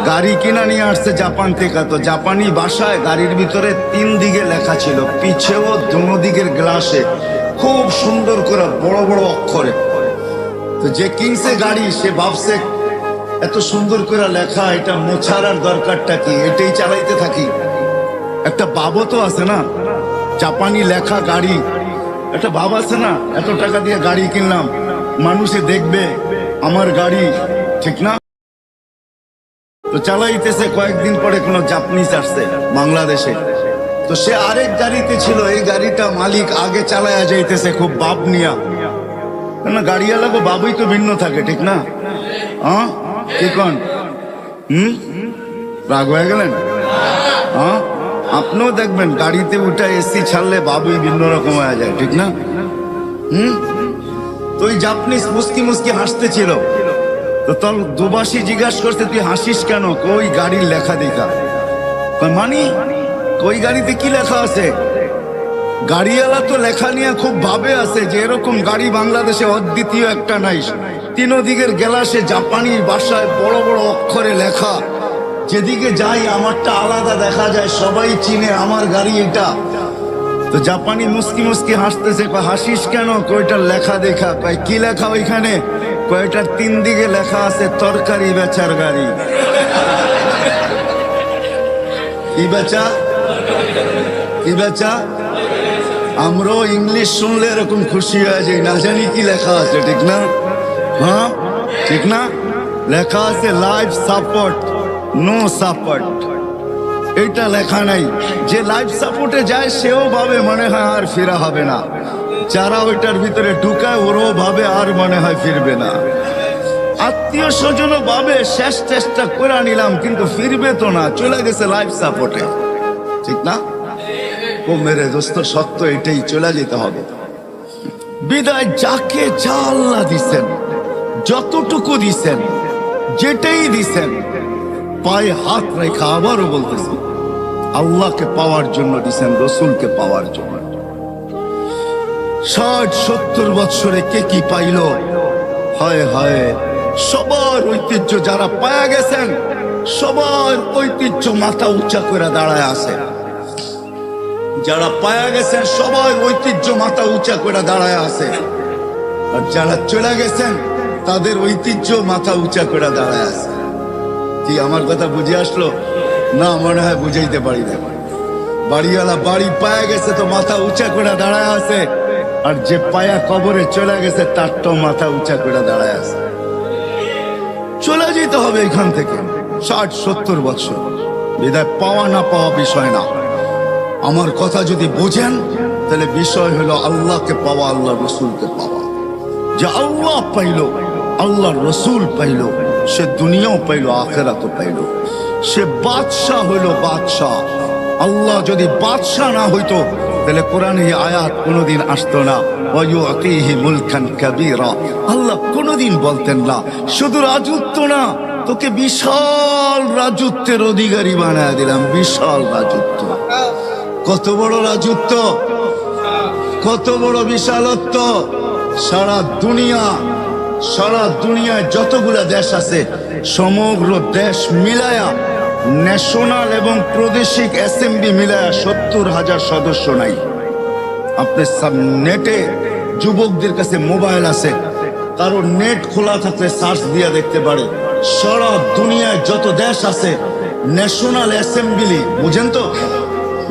গাড়ি কিনা নিয়ে আসছে জাপান থেকে, তো জাপানি ভাষায় গাড়ির ভিতরে 3 দিকে লেখা ছিল, পিছেও দোনো দিকের গ্লাসে খুব সুন্দর করে বড় বড় অক্ষরে। তো যে কিনছে গাড়ি সে ভাবছে এত সুন্দর করে লেখা, এটা মোছার আর দরকারটা কি, এটাই চালাইতে থাকি। একটা ভাবও তো আছে না, জাপানি লেখা গাড়ি, একটা ভাব আছে না, এত টাকা দিয়ে গাড়ি কিনলাম, মানুষে দেখবে আমার গাড়ি, ঠিক না? তো চালাইতেছে, কয়েকদিন পরে কোনো জাপানিজ আসছে বাংলাদেশে, তো সে আরেক গাড়িতে ছিল, এই গাড়িটা মালিক আগে চালায়া যাইতেছে খুব ভাব নিয়া। না গাড়িওয়ালাকে ভাবই তো ভিন্ন থাকে, ঠিক না? হ্যাঁ কি কন? রাগ হয়ে গেলেন? হ্যাঁ, আপনিও দেখবেন গাড়িতে উঠে এসি ছাড়লে ভাবই ভিন্ন রকম হয়ে যায়, ঠিক না? তো ওই জাপানিজ মুস্কি মুস্কি হাসতেছিল, তো তোর দুবাসী জিজ্ঞাসা করছে তুই হাসিস কেন? কই গাড়ির লেখা দেখা। মানি কই গাড়িতে কি লেখা আছে? গাড়িওয়ালা তো লেখা নিয়ে খুব ভাবে আছে যে এরকম গাড়ি বাংলাদেশে অদ্বিতীয় একটা নাই। 3 দিকের গ্লাসে জাপানি ভাষায় বড় বড় অক্ষরে লেখা, যেদিকে যাই আমারটা আলাদা দেখা যায়, সবাই চিনে আমার গাড়ি এটা। তো জাপানি মুস্কি মুস্কি হাসতেছে, হাসিস কেন? কয়টার লেখা দেখা। কয় কি লেখা ওইখানে? কয়টার 3 দিকে লেখা আছে তরকারি বেচার গাড়ি। কি বেচা? কি বেচা? আমরাও ইংলিশ শুনলে এরকম খুশি হয়ে যাই, না জানি কি লেখা আছে, ঠিক না? হ্যাঁ ঠিক না? লেখা আছে লাইফ সাপোর্ট, নো সাপোর্ট। এটা লেখা নাই। যে লাইফ সাপোর্টে যায় সেও ভাবে মনে হয় আর ফেরা হবে না, যারা ওইটার ভিতরে ঢুকায় ওরাও ভাবে আর মনে হয় ফিরবে না। আত্মীয় স্বজনও ভাবে শেষ চেষ্টা করে নিলাম কিন্তু ফিরবে তো না, চলে গেছে লাইফ সাপোর্টে, ঠিক না? ও মেরে দোস্ত, সত্য এটাই, চলে যেতে হবে। বিদায় যাকে যা আল্লাহ দিছেন, যতটুকু দিছেন, যেটাই দিছেন, পায়ে হাত রেখা আবারও বলতেছি, আল্লাহকে পাওয়ার জন্য দিছেন, রসুলকে পাওয়ার জন্য। 60-70 বৎসরে কে কি পাইল? হায় হায়, সবার ঐতিহ্য যারা পায়া গেছেন, সবার ঐতিহ্য মাথা উঁচা করে দাঁড়ায় আছে। যারা পায়া গেছেন সবার ঐতিহ্য মাথা উঁচা করে দাঁড়ায় আছে, আর যারা চলে গেছেন তাদের ঐতিহ্য মাথা উঁচা করে দাঁড়ায় আছে। কি আমার কথা বুঝে আসলো? না, মনে হয় বুঝাইতে পারি না। বাড়িওয়ালা বাড়ি পায়া গেছে তো মাথা উঁচা করে দাঁড়ায় আছে, আর যে পায়া কবরে চলে গেছে তারটাও মাথা উঁচা করে দাঁড়ায় আছে। চলে যেতে হবে এখান থেকে 60-70 বছর। বিদায় পাওয়া না পাওয়া বিষয় না। আমার কথা যদি বোঝেন তাহলে বিষয় হলো আল্লাহকে পাওয়া, আল্লাহ রসুলকে পাওয়া। যে আল্লাহ পাইল, আল্লাহ রসুল পাইল, সে দুনিয়াও পাইল, আখেরাতও পাইল। সে বাদশাহ হইল বাদশাহ। আল্লাহ যদি বাদশাহ না হইতো তাহলে কোরআনে এই আয়াত কোনোদিন আসতো না, ওয়ায়ুতিহি মুলকান কাবীরা। আল্লাহ কোনোদিন বলতেন না শুধু রাজত্ব না, তোকে বিশাল রাজত্বের অধিকারী বানায় দিলাম। বিশাল রাজত্ব, কত বড় রাজত্ব, কত বড় বিশালত্ব। সারা দুনিয়ায় যতগুলা দেশ আছে সমগ্র দেশ মিলায়া, ন্যাশনাল এবং প্রাদেশিক অ্যাসেম্বলি মিলায়া 70,000 সদস্য নাই। আপনার নেটে যুবকদের কাছে মোবাইল আছে, কারো নেট খোলা থাকলে সার্চ দিয়ে দেখতে পারে সারা দুনিয়ায় যত দেশ আছে ন্যাশনাল অ্যাসেম্বলি, বুঝেন তো?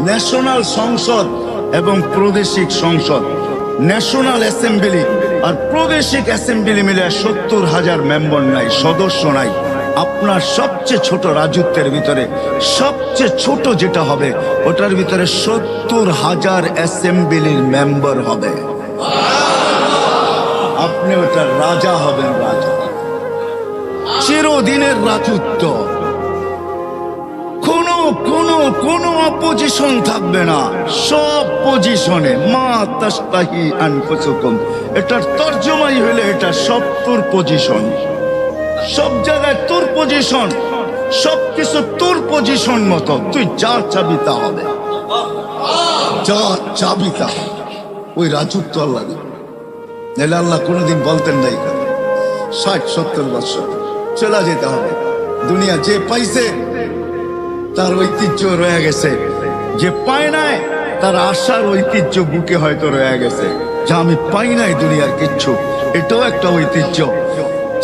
ন্যাশনাল সংসদ এবং প্রাদেশিক সংসদ, ন্যাশনাল অ্যাসেম্বলি আর প্রাদেশিক অ্যাসেম্বলি মিলে 70,000 মেম্বার নাই, সদস্য নাই। আপনার সবচেয়ে ছোট রাজত্বের ভিতরে সবচেয়ে ছোট যেটা হবে ওটার ভিতরে 70,000 অ্যাসেম্বলির মেম্বার হবে। আপনি ওটার রাজা হবেন, রাজা, চিরদিনের রাজত্ব। কোনো অপোজিশন থাকবে না, সব পজিশনে। মা তাশতাহি আনফুসুকুম, এটার তর্জমাই হলে এটা সব তোর পজিশন। সব জায়গায় তোর পজিশন, সবকিছু তোর পজিশন মতো। তুই যা চাবি তা হবে, যা চাবি তা। ওই রাজত্ব আল্লাহ দিবে। নাহলে আল্লাহ কোনোদিন বলতেন না। 60-70 বছর চলে যেতে হবে। দুনিয়া যে পাইছে তার ঐতিহ্য রয়ে গেছে, যে পায় নাই তার আশার ঐতিহ্য বুকে হয়তো রয়ে গেছে, যা আমি পাই নাই দুনিয়ার কিচ্ছু, এটাও একটা ঐতিহ্য।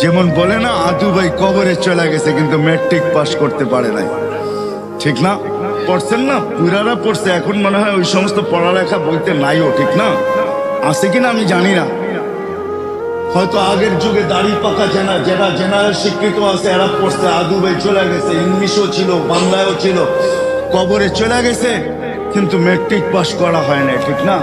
যেমন বলে না, আদু ভাই কবরে চলে গেছে কিন্তু ম্যাট্রিক পাস করতে পারে নাই, ঠিক না? পড়ছেন না? পুরারা পড়ছে, এখন মনে হয় ওই সমস্ত পড়ালেখা বইতে নাইও, ঠিক না? আছে কিনা আমি জানি না। হয়তো আগের যুগে দাড়ি পাকা যারা জেনারেল শিক্ষিত আছে এরা পড়ছে, আদু ভাই চলে গেছে, ইংলিশও ছিল, বাংলায়ও ছিল, কবরে চলে গেছে কিন্তু ম্যাট্রিক পাস করা হয় না, ঠিক না?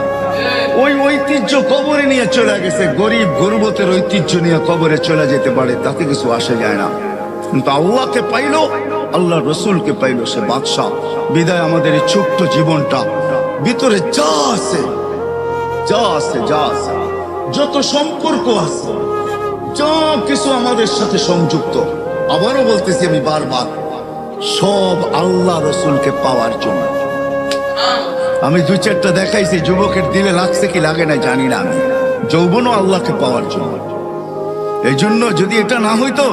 ওই ঐতিহ্য কবরে নিয়ে চলে গেছে। গরিব গর্বতের ঐতিহ্য নিয়ে কবরে চলে যেতে পারে, তাতে কিছু আসে যায় না। কিন্তু আল্লাহকে পাইলো, আল্লাহ রসুলকে পাইলো, সে বাদশাহ। বিদায় আমাদের এই ছোট্ট জীবনটা ভিতরে যা আছে, যত সম্পর্ক আছে, যা কিছু আমাদের সাথে সংযুক্ত, আবারও বলতেছি আমি বারবার, সব আল্লাহ রসুলকে পাওয়ার জন্য। আমি 2-4টা দেখাইছি, যুবকের দিলে লাগছে কি লাগে না জানি না। আমি যৌবনও আল্লাহকে পাওয়ার জন্য। এই জন্য যদি এটা না হইতো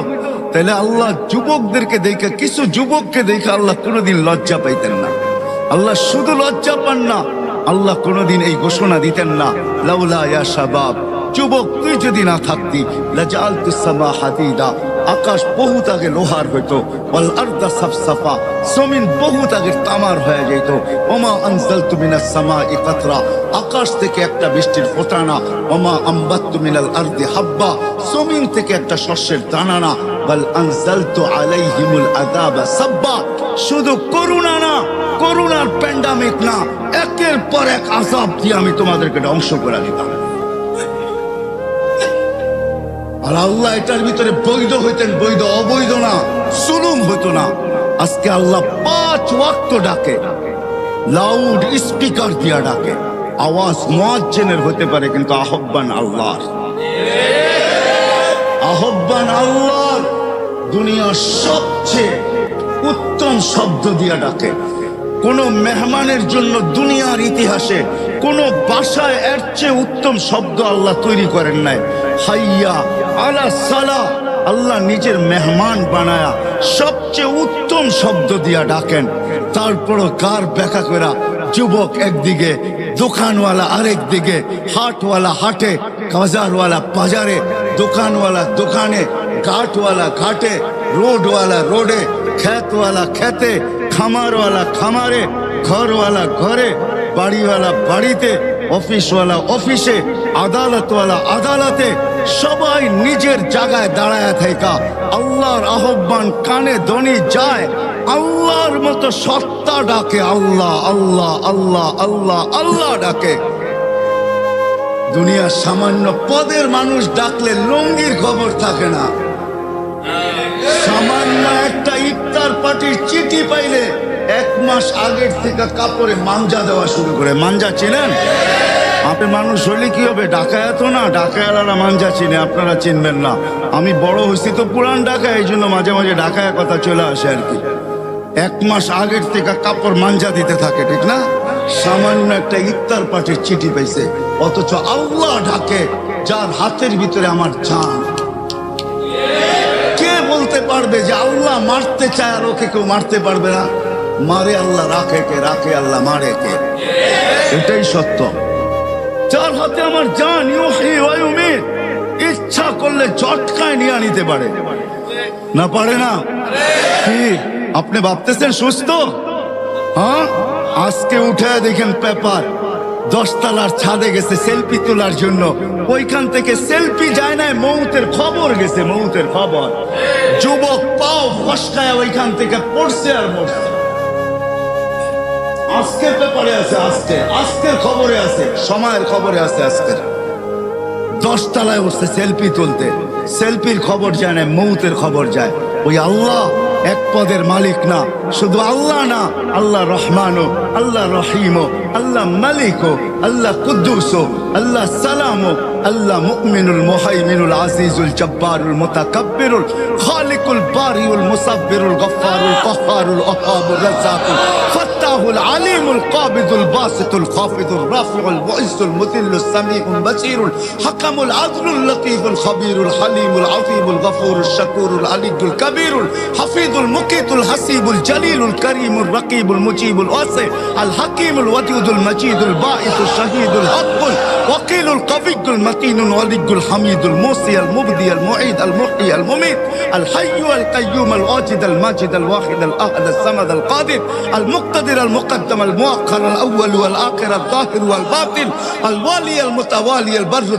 তাহলে আল্লাহ যুবকদেরকে দেখে, কিছু যুবককে দেখে আল্লাহ কোনোদিন লজ্জা পাইতেন না। আল্লাহ শুধু লজ্জা পান না, আল্লাহ কোনোদিন এই ঘোষণা দিতেন না, লাউলা ইয়া শাবাব, যুবক তুই যদি না থাকতি, লাজালতুস সামা হাদিদা, আকাশ বহুত আগে লোহার হইতো, ওয়াল আরদা সাফসাফা, জমিন বহুত আগে তামার হয়ে যেত। ওমা আনজালতু মিনাস সামাই কাতরা, আকাশ থেকে একটা বৃষ্টির ফোঁটা না। ওমা আম্বাততু মিনাল আরদি হাব্বা, জমিন থেকে একটা শস্যের দানা না। বাল আনজালতু আলাইহিমুল আযাবা সাব্বা, শুধু করুণা না, করুণার প্যান্ডামিক না, একের পর এক আযাব দিয়ে আমি তোমাদেরকে ধ্বংস করে দিতাম। আর আল্লাহ এটার ভিতরে বৈধ হইতেন, বৈধ, অবৈধ না, জুলুম হইতো না। আজকে আল্লাহ 5 ওয়াক্ত ডাকে, লাউড স্পিকার দিয়া ডাকে। আওয়াজ মুয়াজ্জিনের হতে পারে কিন্তু আহ্বান আল্লাহর। আহ্বান আল্লাহর। দুনিয়ার সবচেয়ে উত্তম শব্দ দিয়া ডাকে, কোন মেহমানের জন্য দুনিয়ার ইতিহাসে কোন বাসায় এর চেয়ে উত্তম শব্দ আল্লাহ তৈরি করেন নাই। হাইয়া আলা সালা, আল্লাহ নিজের মেহমান বানায়া সবচেয়ে উত্তম শব্দ দিয়া ডাকেন। তারপরও কার ব্যাখ্যা করা, যুবক একদিকে, দোকানওয়ালা আরেক দিকে, হাটওয়ালা হাটে, বাজারওয়ালা বাজারে, দোকানওয়ালা দোকানে, ঘাটওয়ালা ঘাটে, রোডওয়ালা রোডে, খেতওয়ালা খেতে, খামারওয়ালা খামারে, ঘরওয়ালা ঘরে, বাড়িওয়ালা বাড়িতে, অফিসওয়ালা অফিসে, আদালতওয়ালা আদালতে, সবাই নিজের জায়গায় দাঁড়ায় থাকা আল্লাহর আহ্বান কানে ধ্বনি যায়। আল্লাহর মতো সত্তা ডাকে, আল্লাহ আল্লাহ আল্লাহ আল্লাহ আল্লাহ ডাকে। দুনিয়ার সামান্য পদের মানুষ ডাকলে লুঙ্গির খবর থাকে না। সামান্য একটা ইফতার পার্টির চিঠি পাইলে 1 মাস আগের থেকে কাপড়ে মাঞ্জা দেওয়া শুরু করে। মাঞ্জা চিনেন? আপনি মানুষ হলে কি হবে, ঢাকায় তো না, ঢাকায়ালারা মাঞ্জা চিনে, আপনারা চিনবেন না। আমি বড় হয়েছি তো পুরান ঢাকায়, এই জন্য মাঝে মাঝে ঢাকায় কথা চলে আসে আর কি। 1 মাস আগের থেকে কাপড় মাঞ্জা দিতে থাকে, ঠিক না? সামান্য একটা ইফতার পার্টির চিঠি পাইছে, অথচ আল্লাহ ডাকে যার হাতের ভিতরে আমার জান। কে বলতে পারবে যে আল্লাহ মারতে চায় আর ওকে কেউ মারতে পারবে না? মারে আল্লাহ, রাখে কে? রাখে আল্লাহ, মারে কে? এটাই সত্য। যার হাতে আমার জান, ইউহি ওয়া ইউমিত, ইচ্ছা করলে ঝটকায় নিয়ে নিতে পারে না? পারে না? কি আপনি ভাবতেছেন সুস্থ? হ্যাঁ, আজকে উঠে দেখেন পেপার, 10 তলার ছাদে গেছে সেলফি তোলার জন্য, ওইখান থেকে সেলফি যায় না, মৌতের খবর গেছে, মৌতের খবর। যুবক পাও ফসকায় ওইখান থেকে পড়ছে আর মরছে। আজকের পেপারে আছে, আজকের খবরে আছে, সময়ের খবরে আছে। আজকের 10 তলায় উঠছে সেলফি তুলতে, সেলফির খবর যায় না, মৌতের খবর যায়। ওই আল্লাহ এক পদের মালিক না, শুধু আল্লাহ না, আল্লাহ রহমানও, আল্লাহ রহিমও, আল্লাহ মালিকও, আল্লাহ কুদ্দুসও, আল্লাহ সালামও, আল্লাহ মুমিনুল মুহাইমিনুল আজিজুল জব্বারুল মুতাকাব্বিরুল খালিকুল বারিউল মুসাব্বিরুল গফফারুল কহ্হারুল ওহাবুর রাজ্জাকুল ফাত্তাহুল আলিমুল কাবিদুল বাসিতুল খাফিদুর রাফিউল মুইজ্জুল মুযিল্লুস সামিউল বাসীরুল হাকামুল আদলুল লতীফুল খবীরুল হালিমুল আযীমুল গফুরুশ শাকুরুল আলিয়ুল কবীরুল হাফিজুল মুকিতুল হাসিবুল জলিলুল করিমুল রকিবুল মুজিবুল ওয়াসি আল হাকিমুল ওয়াদুদুল মজিদুল বাঈসুল শাহীদুল হকুল ওয়াকিলুল কবিয়ুল মতিনুল ওয়ালিয়ুল হামিদুল মুসি আল মুবদি আল মুঈদ আল মুহয়ি আল মুমীত আল হাইয়্যু আল কাইয়্যুম আল ওয়াজিদ আল মাজিদ আল ওয়াহিদ আল আহাদ আল সামাদ আল কাদির আল মুকতাদির আল মুকদ্দম আল মুআক্খার আল আউয়াল ওয়াল আখির আল যাহির ওয়াল বাতিন আল ওয়ালি আল মুতাওয়ালি আল বাররু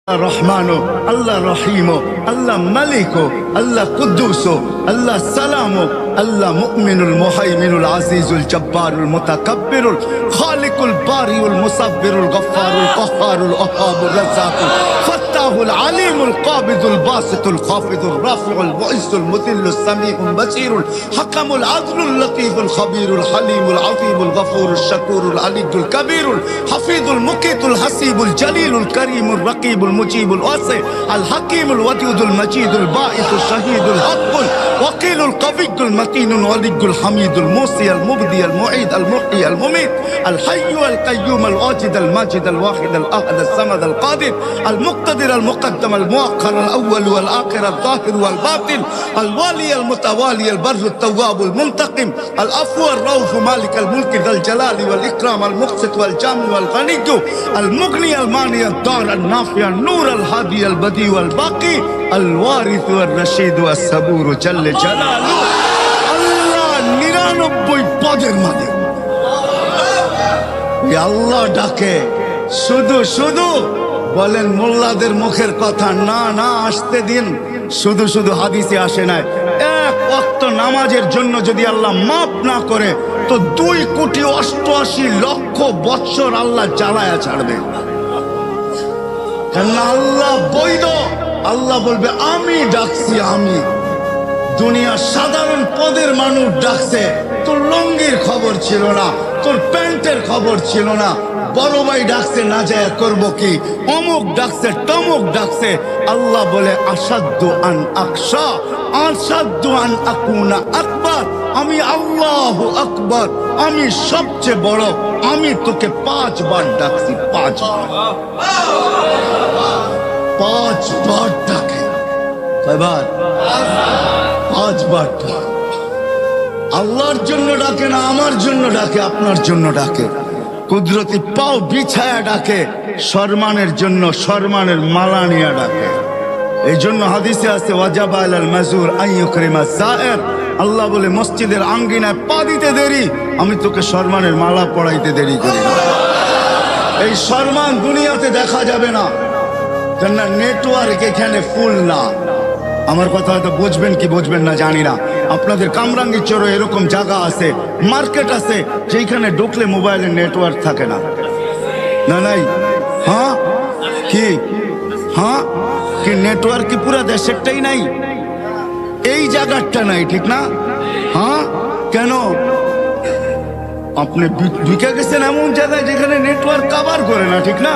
রহমানও, আল্লাহ রহিমও, আল্লাহ মালিকও, আল্লাহ কুদ্দুসও, আল্লাহ সালামও, আল্লাহ মুমিনুল মুহাইমিনুল আজিজুল জব্বারুল মুতাকাব্বিরুল খালিকুল বারিউল মুসাব্বিরুল গফফারুল কহ্হারুল ওহাবুর রাজ্জাকুল ফাত্তাহুল আলিমুল কাবিদুল বাসিতুল খাফিদুর রাফিউল মুইজ্জুল মুযিল্লুস সামিউল বাসীরুল হাকামুল আদলুল লতীফুল খবীরুল হালিমুল আযীমুল গফুরুশ শাকুরুল আলিয়ুল কবীরুল হাফিজুল মুকিতুল হাসিবুল জলিলুল করিমুল রকিবুল মুজিবুল ওয়াসি আল হাকিমুল ওয়াদুদুল মজিদুল বাঈসুল শাহীদুল হকুল ওয়াকিলুল কবিয়ুল মতিনুল ওয়ালিয়ুল হামিদুল মুসি আল মুবদি আল মুঈদ আল মুহয়ি আল মুমীত আল হাইয়্যু আল কাইয়্যুম আল ওয়াজিদ আল মাজিদ আল ওয়াহিদ আল আহাদ আল সামাদ আল কাদির আল মুকতাদির আল মুকদ্দম আল মুআক্খার আল আউয়াল ওয়াল আখির আল যাহির ওয়াল বাতিন আল ওয়ালি আল মুতাওয়ালি আল বাররু তাওয়াবুল মুনতাকিম আল আফু আর রাউফ মালিক আল মুলক যাল জালালি ওয়াল ইকরাম আল মুকসিত ওয়াল জামি ওয়াল গনিয়্যু আল মুগনি আল মানি আল দার আল নাফি আল নূর আল হাদি আল বদি ওয়াল বাকি আল ওয়ারিস ওয়ার রশিদ ওয়াস সাবুর জাল্লে জালালু। আল্লাহ 99 পদের মালিক। আল্লাহ ডাকে শুধু শুধু বলেন মোল্লাদের মুখের কথা না, না আসতে দিন। শুধু শুধু হাদিসে আসে নাই, 1 ওয়াক্ত নামাজের জন্য যদি আল্লাহ মাফ না করে তো 2,88,00,000 বৎসর আল্লাহ জ্বালায়া ছাড়বে। কেন আল্লাহ বৈধ। আল্লাহ বলবে আমি ডাকছি, আমি। দুনিয়ার সাধারণ পদের মানুষ ডাকছে, তোর লঙ্গির খবর ছিল না, তোর প্যান্টের খবর ছিল না, বড় ভাই ডাকছে না যায় করবো কি, অমুক ডাকছে তমুক ডাকছে। আল্লাহ বলে আসাদ্দু আন আকশা, আসাদ্দু আন আকুনা আকবার। আমি আল্লাহু আকবার, আমি সবচেয়ে বড়, আমি তোকে 5 বার ডাকছি, 5 বার ডাকে। কয়বার? 5 বার ডাকে। আল্লাহর জন্য ডাকে না, আমার জন্য ডাকে, আপনার জন্য ডাকে। কুদরতি পাও বিছায়া ডাকে, সম্মানের জন্য, সম্মানের মালা নিয়ে ডাকে। এই জন্য হাদিসে আছে ওয়াজাবা আলাল মাজুর আইয়ুকরিমা সায়ের। আল্লাহ বলে মসজিদের আঙ্গিনায় পা দিতে দেরি, আমি তোকে সম্মানের মালা পড়াইতে দেরি করি না। এই সম্মান দুনিয়াতে দেখা যাবে না, কেননা নেটওয়ার্ক এখানে ফুল না। আমার কথা হয়তো বুঝবেন কি বুঝবেন না জানি না। আপনাদের কামরাঙ্গীর চরে এরকম জায়গা আছে, মার্কেট আছে, যেখানে ঢুকলে মোবাইলের নেটওয়ার্ক থাকে না। না নাই? হ্যাঁ কি? হ্যাঁ কি নেটওয়ার্ক কি পুরো দেশেরটাই নাই? এই জায়গাটা নাই, ঠিক না? হ্যাঁ কেন? আপনি ঢুকে গেছেন এমন জায়গায় যেখানে নেটওয়ার্ক কভার করে না, ঠিক না?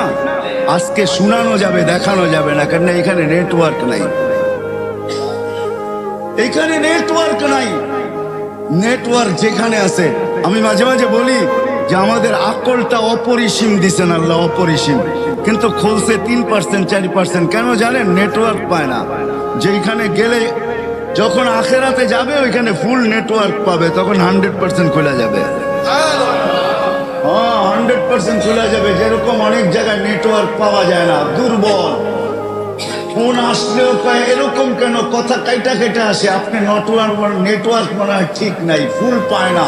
আজকে শোনানো যাবে, দেখানো যাবে না, কেন এখানে নেটওয়ার্ক নাই। এখানে নেটওয়ার্ক নাই। নেটওয়ার্ক যেখানে আছে, আমি মাঝে মাঝে বলি যে আমাদের আকলটা অপরিসীম দিছেন আল্লাহ, অপরিসীম, কিন্তু খুলছে 3%, 4%। কেন জানেন? নেটওয়ার্ক পায় না। যেখানে গেলে যখন আখেরাতে যাবে ওইখানে ফুল নেটওয়ার্ক পাবে, তখন 100% খোলা যাবে। হ্যাঁ 100% খোলা যাবে। যেরকম অনেক জায়গায় নেটওয়ার্ক পাওয়া যায় না, দুর্বল। ফোন আসলেও কয় এরকম কেন, কথা কাইটা কেটে আসে। আপনি নেটওয়ার্ক মনে হয় ঠিক নাই, ফুল পায় না।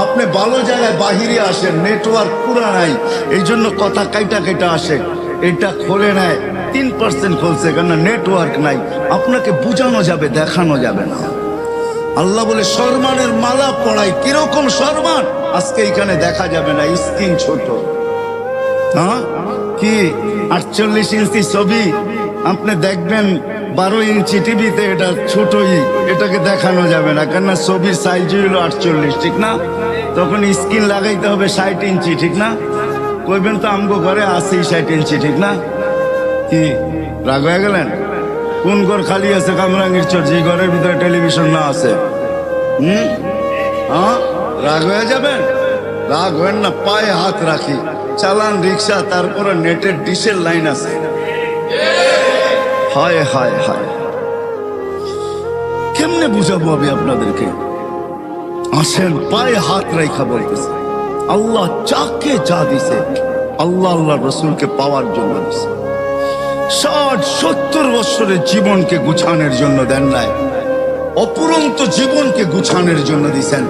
আপনি ভালো জায়গায় বাহিরে আসেন, নেটওয়ার্ক পুরা নাই, এই জন্য কথা কাইটা কেটে আসে। এটা খোলে নেয় 3% খুলছে, কেন নেটওয়ার্ক নাই। আপনাকে বুঝানো যাবে, দেখানো যাবে না। আল্লাহ বলে সম্মানের মালা পড়াই। কিরকম সম্মান? আজকে এখানে দেখা যাবে না, স্ক্রিন ছোট। হ্যাঁ কি 48 ইঞ্চি ছবি আপনি দেখবেন, 12 ইঞ্চি টিভিতে, এটা ছোটই, এটাকে দেখানো যাবে না, কেননা ছবির সাইজ হলো 48, ঠিক না? তখন স্ক্রিন লাগাইতে হবে 60 ইঞ্চি, ঠিক না? কইবেন তো আমগো ঘরে আছে 60 ইঞ্চি, ঠিক না? কি রাগ হয়ে গেলেন? কোন ঘর খালি আছে কামরাঙ্গীর চর যে ঘরের ভিতরে টেলিভিশন না আছে? হ্যাঁ রাগ হয়ে যাবেন? রাগ হবেন না, পায়ে হাত রাখি। চালান রিক্সা, তারপরে নেটের ডিশের লাইন আছে। হায় হায় হায়, কেমনে বুঝাবো আমি আপনাদেরকে? আসেন, পায়ে হাত রাখা বলতেছে। আল্লাহ যাকে যা দিছে, আল্লাহ আল্লাহ রসুলকে পাওয়ার জন্য দিছে। 60-70 বছরের জীবনকে গুছানোর জন্য দেন নাই, অপুরন্ত জীবনকে গুছানোর জন্য দিছেন।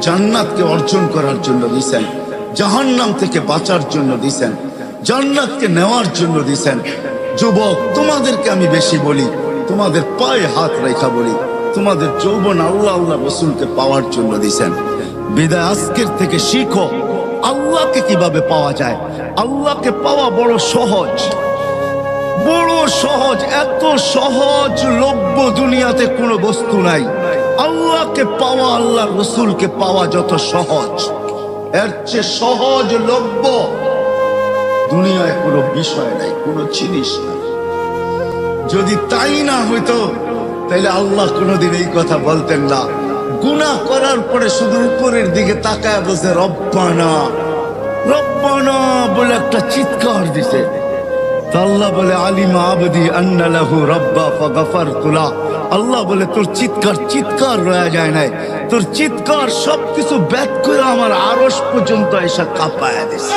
জান্নাতকে অর্জন করার জন্য দিছেন, জাহান্নাম থেকে বাঁচার জন্য দিছেন, জান্নাতকে নেওয়ার জন্য দিছেন। যুবক, তোমাদেরকে আমি বেশি বলি, তোমাদের পায়ে হাত রেখা বলি, তোমাদের যৌবন আল্লাহ আল্লাহ রসুলকে পাওয়ার জন্য দিছেন। বিদায় আজকের থেকে শিখো আল্লাহকে কিভাবে পাওয়া যায়। আল্লাহকে পাওয়া বড় সহজ, বড় সহজ, এত সহজ লভ্য দুনিয়াতে কোনো বস্তু নাই। আল্লাহকে পাওয়া, আল্লাহ রসুলকে পাওয়া যত সহজ, এর চেয়ে সহজ লভ্য দুনিয়ায় কোনো বিষয় নাই, কোনো জিনিস নাই। যদি তাই না হইতো তাহলে আল্লাহ কোনোদিন এই কথা বলতেন না। গুনাহ করার পরে শুধু উপরের দিকে তাকায় বসে রব্বানা রব্বানা বলে একটা চিৎকার দিছে। আল্লাহ বলে আলিমা আবদি আন্না লাহু রাব্বা ফাগাফারতু লাহু। আল্লাহ বলে তোর চিৎকার রয়ে যায় নাই, তোর চিৎকার সবকিছু ব্যাত করে আমার আরশ পর্যন্ত এসে কাঁপায় দিছে।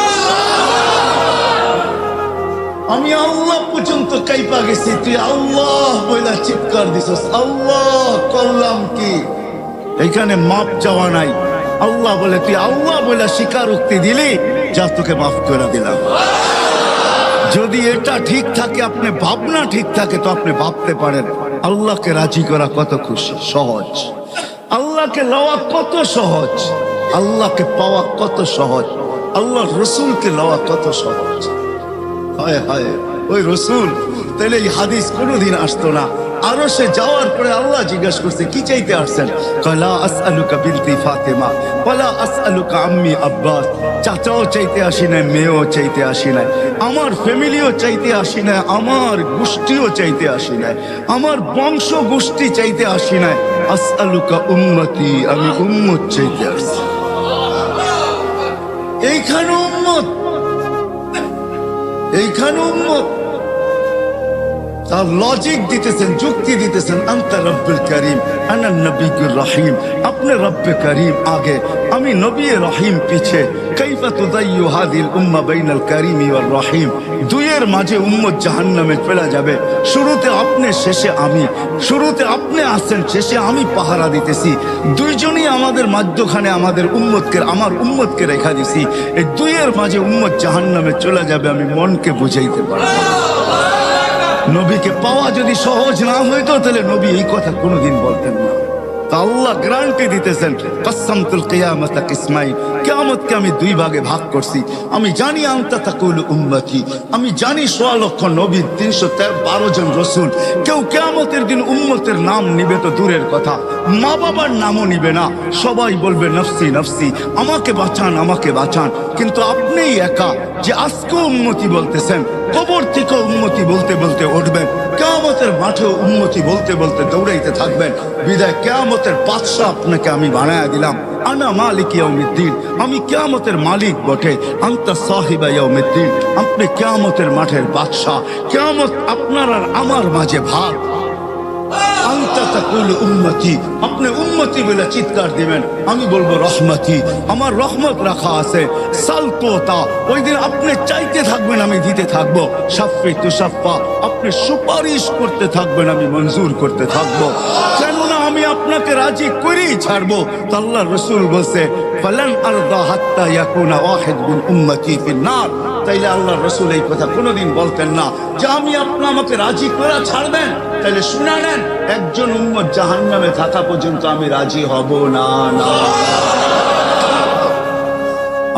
আমি আল্লাহ পর্যন্ত কাইপা গেছি, তুই আল্লাহ বইলা চিৎকার দিছস। আল্লাহ করলাম কি? এখানে মাপ চাওয়া নাই। আল্লাহ বলে তুই আল্লাহ বইলা স্বীকারোক্তি দিলি, যা তোকে মাফ করে দিলাম। যদি এটা ঠিক থাকে, আপনি ভাবনা ঠিক থাকে, তো আপনি ভাবতে পারেন আল্লাহকে রাজি করা কত খুশি, সহজ। আল্লাহকে লওয়া কত সহজ, আল্লাহকে পাওয়া কত সহজ, আল্লাহ রসুলকে লওয়া কত সহজ। হায় হায়, ওই রসুল, তাহলে এই হাদিস কোনোদিন আসতো না। আরো সে যাওয়ার পরে আল্লাহ জিজ্ঞেস করছে কি চাইতে আসছেন? কলা আসআলুকা বিনতি ফাতেমা ওয়ালা আসআলুকা আম্মি আব্বাস। চাচাও চাইতে আসি নাই, মেয়েও চাইতে আসি নাই, আমার ফ্যামিলিও চাইতে আসি নাই, আমার গোষ্ঠীও চাইতে আসি নাই, আমার বংশ গোষ্ঠী চাইতে আসি নাই। আসআলুকা উম্মতি, আমি উম্মত চাইতে আসছি। এইখানে উম্মত, এইখানে উম্মত। তার লজিক দিতেছেন, যুক্তি দিতেছেন, আনতা রব্বুল করিম আনা নবিয়ুর রহিম, আপনি রব্বে করিম আগে, আমি নবী রহিম পিছে। কাইফা তুদাইয়ু হাদিল উম্মাহ বাইনাল করিমি ওয়ার রহিম, দুইয়ের মাঝে উম্মত জাহান্নামে চলে যাবে। শুরুতে আপনি, শেষে আমি। শুরুতে আপনি আসছেন, শেষে আমি পাহারা দিতেছি। দুইজনই আমাদের মাঝখানে আমাদের উম্মতকে, আমার উম্মতকে রেখা দিছি। এই দুইয়ের মাঝে উম্মত জাহান্নামে চলে যাবে, আমি মনকে বুঝাইতে পারবো না। নবীকে পাওয়া যদি সহজ না হইতো তাহলে নবী এই কথা কোনোদিন বলতেন না। তা আল্লাহ গ্যারান্টি দিতেছেন, কাসসামতুল কিয়ামাতা কিসমাইন, কিয়ামতকে আমি দুই ভাগে ভাগ করছি। আমি জানি আনতা তাকুলু উম্মতি, আমি জানি ১৬ লক্ষ নবী, ৩১২ জন রসুল, কেউ কিয়ামতের দিন উম্মতের নাম নিবে তো দূরের কথা, মা বাবার নামও নিবে না। সবাই বলবে নফসি নফসি, আমাকে বাঁচান আমাকে বাঁচান। কিন্তু আপনিই একা যে আজকে উম্মতি বলতেছেন, কবর থেকে উম্মতি বলতে বলতে উঠবেন, কিয়ামতের মাঠেও উম্মতি বলতে বলতে দৌড়াইতে থাকবেন। বিদায় কিয়ামতের বাদশা আপনাকে আমি বানায়া দিলাম। আনা মালিক ইয়াউমিদ্দিন, আমি কিয়ামতের মালিক বটে। আনতা সাহিবা ইয়াউমিদ্দিন, আপনি কিয়ামতের মাঠের বাদশা। কিয়ামত আপনার আর আমার মাঝে ভাগ। আনতা তাকুলু উম্মতি, আপনি উম্মতি বলে চিৎকার দিবেন, আমি বলবো রহমতি, আমার রহমত রাখা আছে। সালতোতা, ওই দিন আপনি চাইতে থাকবেন, আমি দিতে থাকবো। শাফি তুশাফা, আপনি সুপারিশ করতে থাকবেন, আমি মঞ্জুর করতে থাকবো। কেননা আমি আপনাকে রাজি করেই ছাড়বো। তো আল্লাহর রাসূল বলছে, ফালান আরদা হাত্তা ইয়াকুনা ওয়াহিদ মিন উম্মতি ফিন্নার। তাইলে আল্লাহর রাসূল এই কথা কোনোদিন বলতেন না যে আমি আমাকে রাজি করে ছাড়বেন। তাইলে শুনে নেন, একজন উম্মত জাহান্নামে থাকা পর্যন্ত আমি রাজি হব না।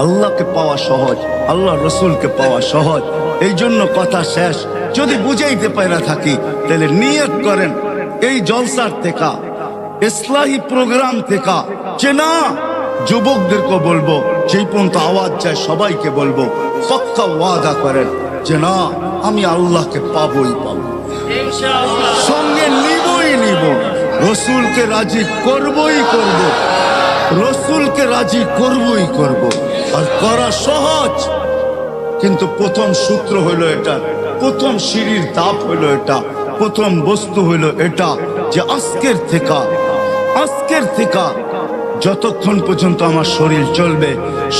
আল্লাহকে পাওয়া সহজ, আল্লাহ রসুলকে পাওয়া সহজ। এই জন্য কথা শেষ। যদি বুঝাইতে পারা থাকি তাহলে নিয়ত করেন এই জলসার থেকে, ইসলাহি প্রোগ্রাম থেকে, যে না যুবকদেরকে বলবো, যেই পর্যন্ত আওয়াজ যায় সবাইকে বলবো, পাক্কা ওয়াদা করেন যে না আমি আল্লাহকে পাবোই পাবো, সঙ্গে নিবই নিব, রসুলকে রাজি করবই করব, রসুলকে রাজি করবই করব। আর করা সহজ, কিন্তু প্রথম সূত্র হইল এটা, প্রথম সিঁড়ির ধাপ হইল এটা, প্রথম বস্তু হইল এটা যে আজকের থেকে যতক্ষণ পর্যন্ত আমার শরীর চলবে,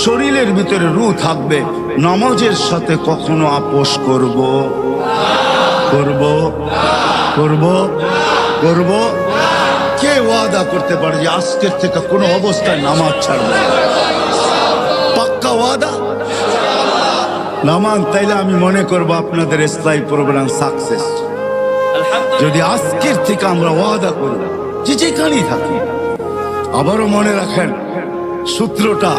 শরীরের ভিতরে রূহ থাকবে, নামাজের সাথে কখনো আপোষ করব কে ওয়াদা করতে পারে যে আজকের থেকে কোনো অবস্থায় নামাজ ছাড়বে? পাক্কা ওয়াদা নামান, তাইলে আমি মনে করব আপনাদের ইসলাহি প্রোগ্রাম সাকসেস। যদি আজকের থেকে আমরা ওয়াদা করি যে যেখানেই থাকি। আবারও মনে রাখেন সূত্রটা।